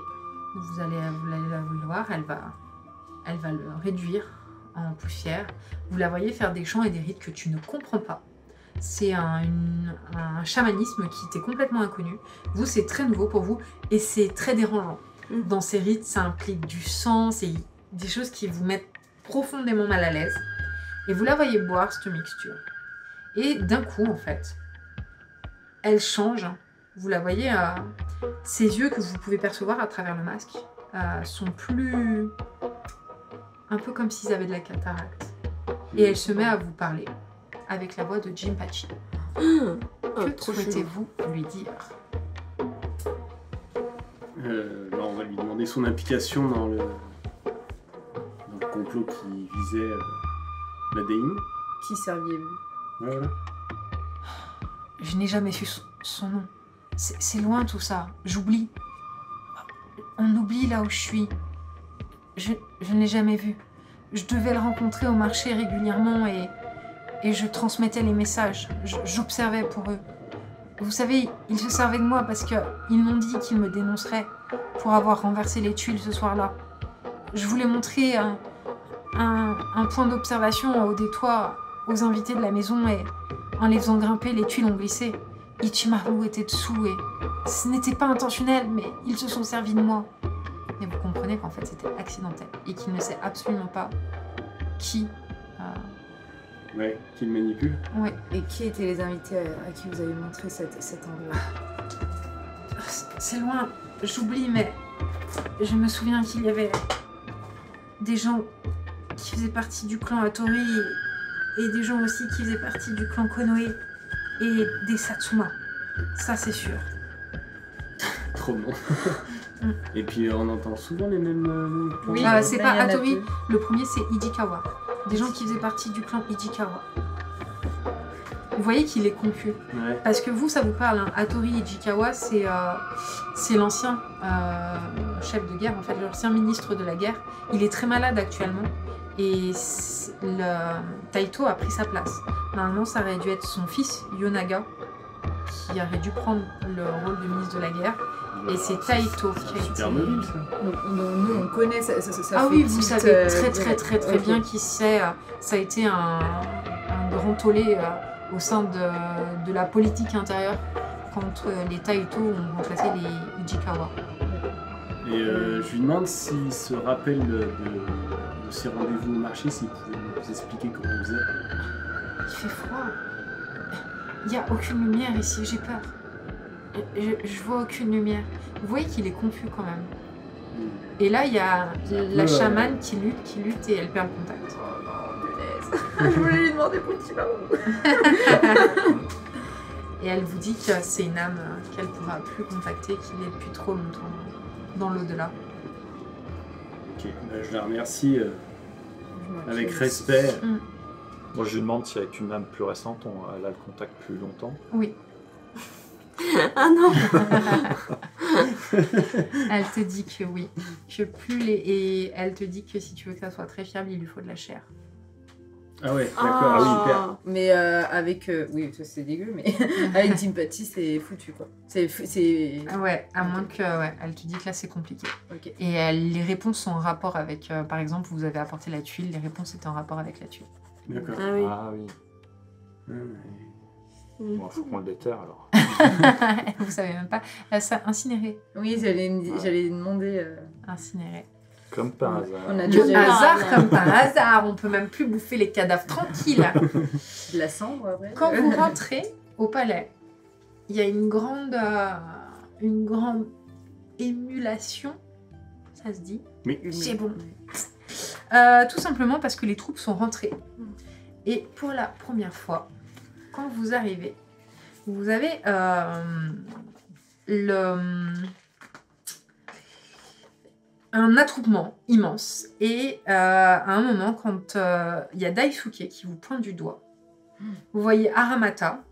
Vous allez le voir, elle va le réduire en poussière. Vous la voyez faire des chants et des rites que tu ne comprends pas. C'est un chamanisme qui t'est complètement inconnu. Vous, c'est très nouveau pour vous et c'est très dérangeant. Dans ces rites, ça implique du sang, c'est des choses qui vous mettent profondément mal à l'aise. Et vous la voyez boire cette mixture. Et d'un coup, en fait, elle change. Vous la voyez, ses yeux que vous pouvez percevoir à travers le masque sont plus... un peu comme s'ils avaient de la cataracte. Et elle se met à vous parler avec la voix de Jinpachi. Que souhaitez-vous lui dire? Là, on va lui demander son implication dans le complot qui visait la déine. Qui serviez-vous? Ouais, voilà. Je n'ai jamais su son nom. C'est loin tout ça. J'oublie. On oublie là où je suis. Je ne l'ai jamais vu. Je devais le rencontrer au marché régulièrement et je transmettais les messages. J'observais pour eux. Vous savez, ils se servaient de moi parce qu'ils m'ont dit qu'ils me dénonceraient pour avoir renversé les tuiles ce soir-là. Je voulais montrer un point d'observation au détour aux invités de la maison et en les faisant grimper, les tuiles ont glissé. Ichimaru était dessous et ce n'était pas intentionnel, mais ils se sont servis de moi. Et vous comprenez qu'en fait c'était accidentel et qu'il ne sait absolument pas qui... Ouais, qui le manipule. Ouais. Et qui étaient les invités à qui vous avez montré cet endroit? C'est loin, j'oublie, mais je me souviens qu'il y avait des gens qui faisaient partie du clan Hattori et des gens aussi qui faisaient partie du clan Konoe et des Satsuma. Ça, c'est sûr. Trop bon. Et puis on entend souvent les mêmes noms. Oui, c'est là, pas il y en a Hattori, plus. le premier c'est Ijikawa. Des gens qui faisaient partie du clan Ijikawa. Vous voyez qu'il est confus. Ouais. Parce que vous, ça vous parle, hein. Hattori Ijikawa, c'est l'ancien chef de guerre, en fait, l'ancien ministre de la guerre. Il est très malade actuellement et le Taito a pris sa place. Normalement, ça aurait dû être son fils, Yonaga, qui aurait dû prendre le rôle de ministre de la guerre. Et c'est Taito qui a été... Super mobile, ça. Donc, nous, on connaît ça. Ah oui, vous savez très ok. bien qui c'est. Ça a été un grand tollé au sein de la politique intérieure quand les Taito ont remplacé les Ijikawa. Et je lui demande s'il se rappelle de ses rendez-vous au marché, s'il pouvait nous expliquer comment on faisait. Il fait froid. Il n'y a aucune lumière ici, j'ai peur. Je vois aucune lumière. Vous voyez qu'il est confus quand même. Et là, il y a la chamane qui lutte et elle perd le contact. Je voulais lui demander pour Ichimaru. Et elle vous dit que c'est une âme qu'elle ne pourra plus contacter, qu'il est depuis trop longtemps dans l'au-delà. Ok, je la remercie avec respect. Moi, je lui demande si avec une âme plus récente, elle a le contact plus longtemps. Oui. Ah non. Elle te dit que oui. Et elle te dit que si tu veux que ça soit très fiable, il lui faut de la chair. Ah ouais, d'accord, super. Mais avec... oui, ça c'est dégueu, mais avec Jinpachi, c'est foutu, quoi. C'est... Ouais, à moins que... Ouais, elle te dit que là, c'est compliqué. Ok. Et les réponses sont en rapport avec... par exemple, vous avez apporté la tuile, les réponses étaient en rapport avec la tuile. D'accord. Ah oui. Ah oui. Bon, faut qu'on le déterre alors. Vous savez même pas. Ça, incinéré. Oui, j'allais demander... Incinéré. Comme par hasard. On a Le déjà hasard comme par hasard. On peut même plus bouffer les cadavres tranquille. de la cendre, après. Quand vous rentrez au palais, il y a une grande émulation. Ça se dit. Oui. C'est bon. Tout simplement parce que les troupes sont rentrées. Et pour la première fois, quand vous arrivez, vous avez un attroupement immense. Et à un moment, quand il y a Daisuke qui vous pointe du doigt, vous voyez Aramata.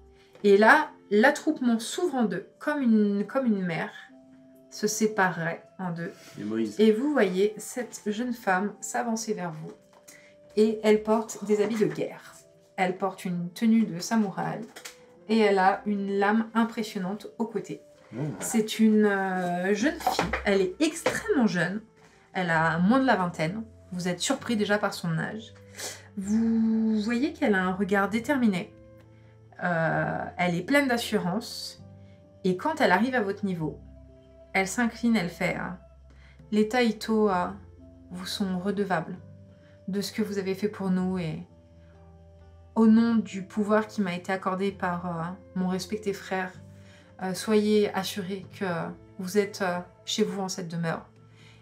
Et là, l'attroupement s'ouvre en deux, comme une mer se séparerait en deux. Et Moïse. Et vous voyez cette jeune femme s'avancer vers vous. Et elle porte des habits de guerre. Elle porte une tenue de samouraï. Et elle a une lame impressionnante au côté. C'est une jeune fille. Elle est extrêmement jeune. Elle a moins de la vingtaine. Vous êtes surpris déjà par son âge. Vous voyez qu'elle a un regard déterminé. Elle est pleine d'assurance. Et quand elle arrive à votre niveau, elle s'incline, elle fait les Taito vous sont redevables de ce que vous avez fait pour nous et au nom du pouvoir qui m'a été accordé par mon respecté frère, soyez assurés que vous êtes chez vous en cette demeure.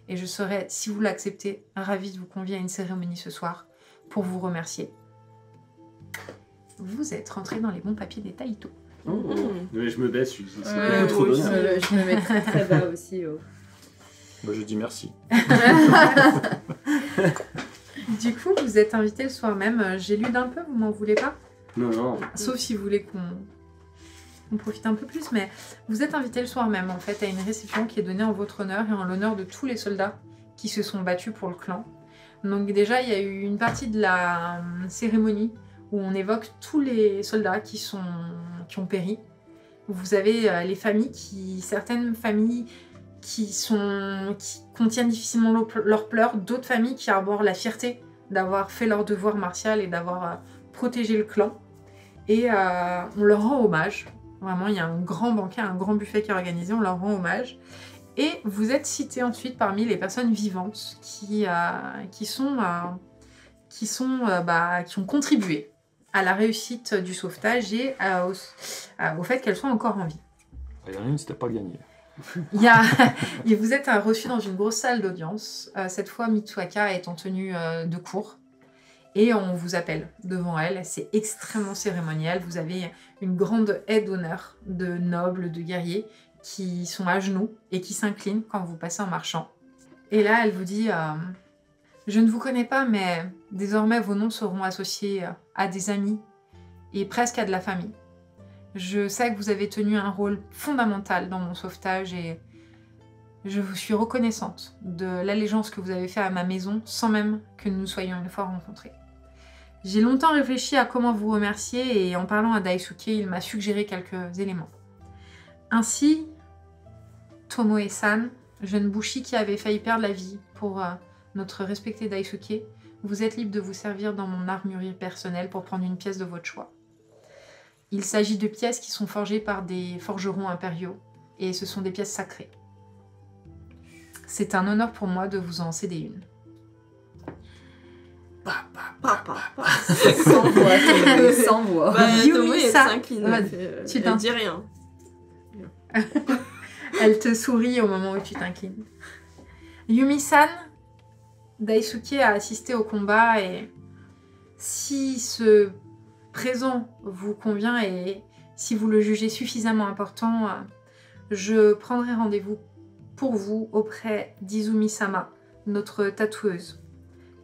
Et je serai, si vous l'acceptez, ravie de vous convier à une cérémonie ce soir pour vous remercier. Vous êtes rentré dans les bons papiers des Taito. Mais je me baisse, c'est Ouais, beaucoup trop oui, d'honneur. je me mets très très bas aussi. Bah, je dis merci. Du coup, vous êtes invité le soir même. J'ai lu d'un peu, vous m'en voulez pas? Non, non. Sauf si vous voulez qu'on profite un peu plus, mais vous êtes invité le soir même en fait à une réception qui est donnée en votre honneur et en l'honneur de tous les soldats qui se sont battus pour le clan. Donc déjà, il y a eu une partie de la cérémonie où on évoque tous les soldats qui ont péri. Vous avez les familles certaines familles qui contiennent difficilement leurs pleurs, d'autres familles qui arborent la fierté d'avoir fait leur devoir martial et d'avoir protégé le clan. Et on leur rend hommage. Vraiment, il y a un grand banquet, un grand buffet qui est organisé, on leur rend hommage. Et vous êtes cité ensuite parmi les personnes vivantes qui ont contribué à la réussite du sauvetage et au fait qu'elles soient encore en vie. Il y en a une, c'était pas gagné. Vous êtes reçu dans une grosse salle d'audience. Cette fois, Mitsuaka est en tenue de cour. Et on vous appelle devant elle. C'est extrêmement cérémonial. Vous avez une grande haie d'honneur de nobles, de guerriers qui sont à genoux et qui s'inclinent quand vous passez en marchant. Et là, elle vous dit je ne vous connais pas, mais désormais vos noms seront associés à des amis et presque à de la famille. Je sais que vous avez tenu un rôle fondamental dans mon sauvetage et je vous suis reconnaissante de l'allégeance que vous avez fait à ma maison sans même que nous nous soyons une fois rencontrés. J'ai longtemps réfléchi à comment vous remercier et en parlant à Daisuke, il m'a suggéré quelques éléments. Ainsi, Tomoe-san, jeune bushi qui avait failli perdre la vie pour notre respecté Daisuke, vous êtes libre de vous servir dans mon armurerie personnelle pour prendre une pièce de votre choix. Il s'agit de pièces qui sont forgées par des forgerons impériaux et ce sont des pièces sacrées. C'est un honneur pour moi de vous en céder une. Sans voix, sans voix. Bah, Yumi, Tomoe, elle ça- s'incline. Ouais, Elle t'in- dit rien. Elle te sourit au moment où tu t'inclines. Yumi-san, Daisuke a assisté au combat et si ce présent vous convient et si vous le jugez suffisamment important, je prendrai rendez-vous pour vous auprès d'Izumi-sama, notre tatoueuse,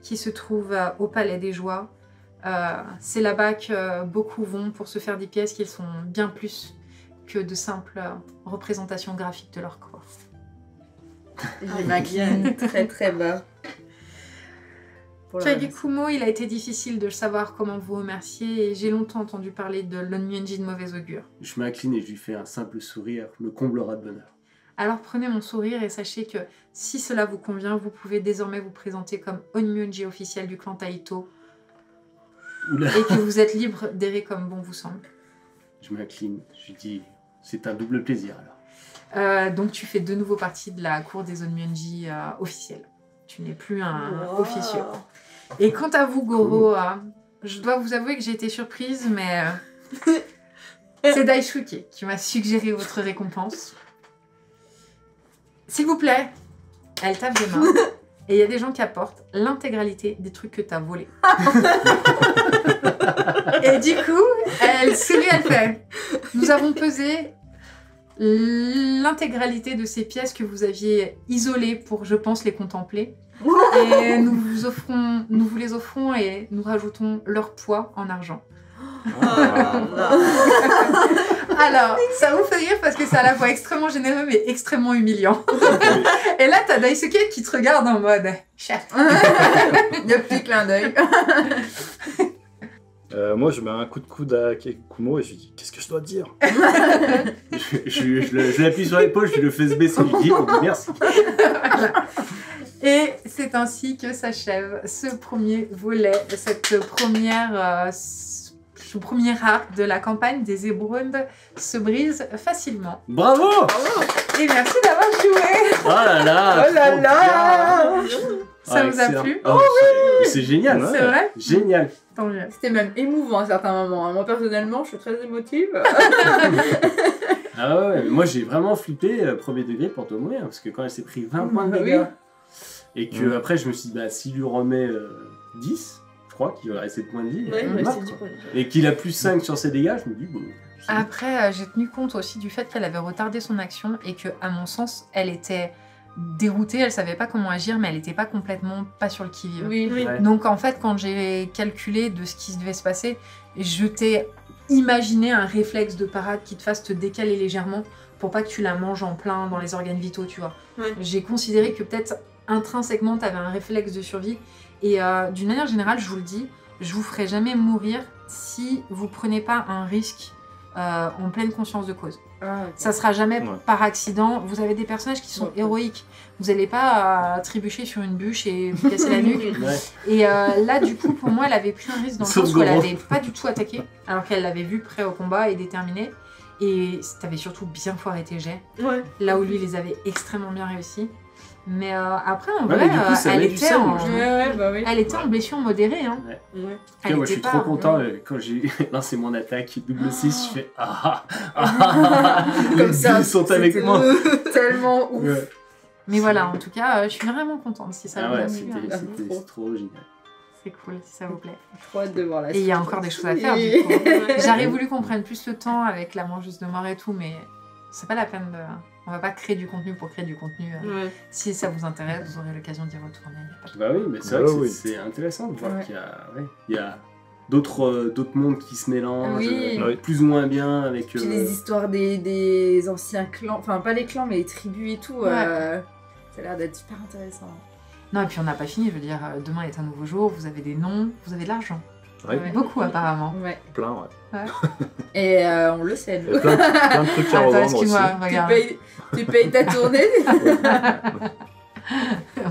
qui se trouve au Palais des Joies. C'est là-bas que beaucoup vont pour se faire des pièces qui sont bien plus que de simples représentations graphiques de leur corps. Je m'incline très très bas. Pour la Kagekumo, il a été difficile de savoir comment vous remercier et j'ai longtemps entendu parler de l'Onmyonji de mauvais augure. Je m'incline et je lui fais un simple sourire, me comblera de bonheur. Alors prenez mon sourire et sachez que si cela vous convient, vous pouvez désormais vous présenter comme Onmyonji officiel du clan Taito Oula. et que vous êtes libre d'errer comme bon vous semble. Je m'incline, je lui dis, c'est un double plaisir alors. Donc tu fais de nouveau partie de la cour des Onmyonji officiels. Tu n'es plus un officieux. Et quant à vous, Goro, je dois vous avouer que j'ai été surprise, mais c'est Daisuke qui m'a suggéré votre récompense. S'il vous plaît, elle tape des mains. Et il y a des gens qui apportent l'intégralité des trucs que tu as volés. Et du coup, elle sourit, elle fait « Nous avons pesé l'intégralité de ces pièces que vous aviez isolées pour, je pense, les contempler. Et nous vous les offrons et nous rajoutons leur poids en argent. » Alors, ça vous fait rire parce que c'est à la fois extrêmement généreux mais extrêmement humiliant. Et là, t'as Daisuke qui te regarde en mode « Chef !» Le petit clin d'œil. Moi, je mets un coup de coude à Kumo et je lui dis qu'est-ce que je dois dire? Je l'appuie sur l'épaule, je lui le fais se baisser, je lui dis merci. Et c'est ainsi que s'achève ce premier volet, ce premier arc de la campagne des Ebrund se brise facilement. Bravo! Et merci d'avoir joué. Oh là là! Oh là trop là! bien. Ça vous a excellent. plu? Oh, c'est génial! C'est vrai? Génial! Tant mieux. C'était même émouvant à certains moments. Hein. Moi, personnellement, je suis très émotive. Ah ouais, mais moi j'ai vraiment flippé premier degré pour Tomoe, hein, parce que quand elle s'est pris 20 points de Oui. dégâts, et que après je me suis dit, bah s'il lui remet 10, je crois qu'il va rester de points de vie, Ouais, il ouais, marque, c'est du quoi. point. Et qu'il a plus 5 sur ses dégâts, je me dis, bon. c'est- Après, j'ai tenu compte aussi du fait qu'elle avait retardé son action et que, à mon sens, elle était déroutée, elle savait pas comment agir, mais elle était pas complètement pas sur le qui-vive. Oui. Oui. Ouais. Donc en fait, quand j'ai calculé de ce qui devait se passer, je t'ai imaginé un réflexe de parade qui te fasse te décaler légèrement pour pas que tu la manges en plein dans les organes vitaux, tu vois. Ouais. J'ai considéré que peut-être intrinsèquement, tu avais un réflexe de survie. Et d'une manière générale, je vous le dis, je vous ferai jamais mourir si vous prenez pas un risque en pleine conscience de cause. Ah, ok. Ça sera jamais Ouais. par accident. Vous avez des personnages qui sont Ouais. héroïques. Vous n'allez pas trébucher sur une bûche et vous casser la nuque. Ouais. Et là, du coup, pour moi, elle avait pris un risque dans le Sauf sens où elle Goro. avait pas du tout attaqué, alors qu'elle l'avait vu prêt au combat et déterminé. Et t'avais surtout bien foiré tes jets, Ouais. là où lui les avait extrêmement bien réussis. Mais après, en Ouais, vrai, mais du coup, ça elle met du était sel, en... moi, je Ouais, bah oui. Elle était en blessure modérée. Hein. Ouais. En tout cas, Elle moi je était suis pas- trop content quand j'ai lancé mon attaque double 6, je fais les Comme ça, billes sont avec c'était moi. Tellement ouf. Ouais. Mais voilà, en tout cas, je suis vraiment contente si ça Ah vous a ouais, plu. c'était hein. c'était trop génial. C'est cool si ça vous plaît. Trop hâte de voir la Et il y a suite. encore des choses à faire du Et- coup. J'aurais voulu qu'on prenne plus le temps avec la mangeuse de mort et tout, mais c'est pas la peine de... On va pas créer du contenu pour créer du contenu. Ouais. Si ça vous intéresse, vous aurez l'occasion d'y retourner. Y a pas de- Bah oui, mais c'est Bah vrai que oui. c'est intéressant de voir Ouais. qu'il y a d'autres mondes qui se mélangent, Oui. Oui. plus ou moins bien avec... Puis les histoires des anciens clans, enfin pas les clans mais les tribus et tout, Ouais. ça a l'air d'être super intéressant. Non, et puis on n'a pas fini, je veux dire, demain est un nouveau jour, vous avez des noms, vous avez de l'argent. Ouais, Ouais. Beaucoup apparemment. Ouais. plein, ouais. Et on le sait, Il nous. y a plein de trucs à Attends, revendre aussi. excuse-moi, Tu regarde. tu payes ta tournée.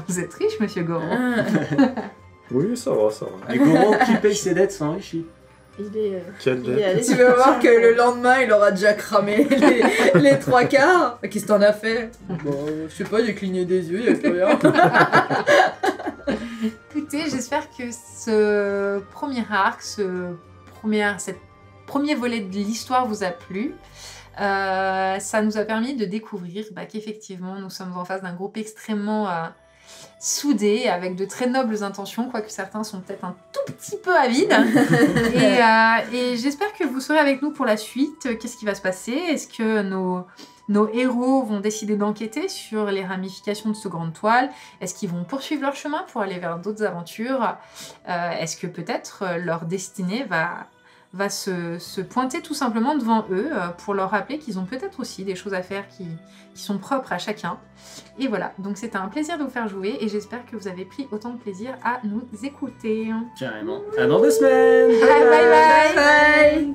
Vous êtes riche, monsieur Goron. Oui, ça va, ça va. Les Goro qui payent ses dettes s'enrichit. Il est. Quelle Il est dette? allé Tu vas voir que le lendemain, il aura déjà cramé les trois quarts. Qu'est-ce que t'en as fait? Bon, je sais pas, j'ai cligné des yeux, y'a plus rien. Écoutez, j'espère que ce premier arc, cette premier volet de l'histoire vous a plu. Ça nous a permis de découvrir qu'effectivement nous sommes en face d'un groupe extrêmement soudé, avec de très nobles intentions, quoique certains sont peut-être un tout petit peu avides. Et j'espère que vous serez avec nous pour la suite. Qu'est-ce qui va se passer? Est-ce que nos héros vont décider d'enquêter sur les ramifications de ce grande toile? Est-ce qu'ils vont poursuivre leur chemin pour aller vers d'autres aventures? Est-ce que peut-être leur destinée va se pointer tout simplement devant eux pour leur rappeler qu'ils ont peut-être aussi des choses à faire qui sont propres à chacun. Et voilà, donc c'était un plaisir de vous faire jouer et j'espère que vous avez pris autant de plaisir à nous écouter. Carrément. À dans 2 semaines. Bye bye bye! Bye.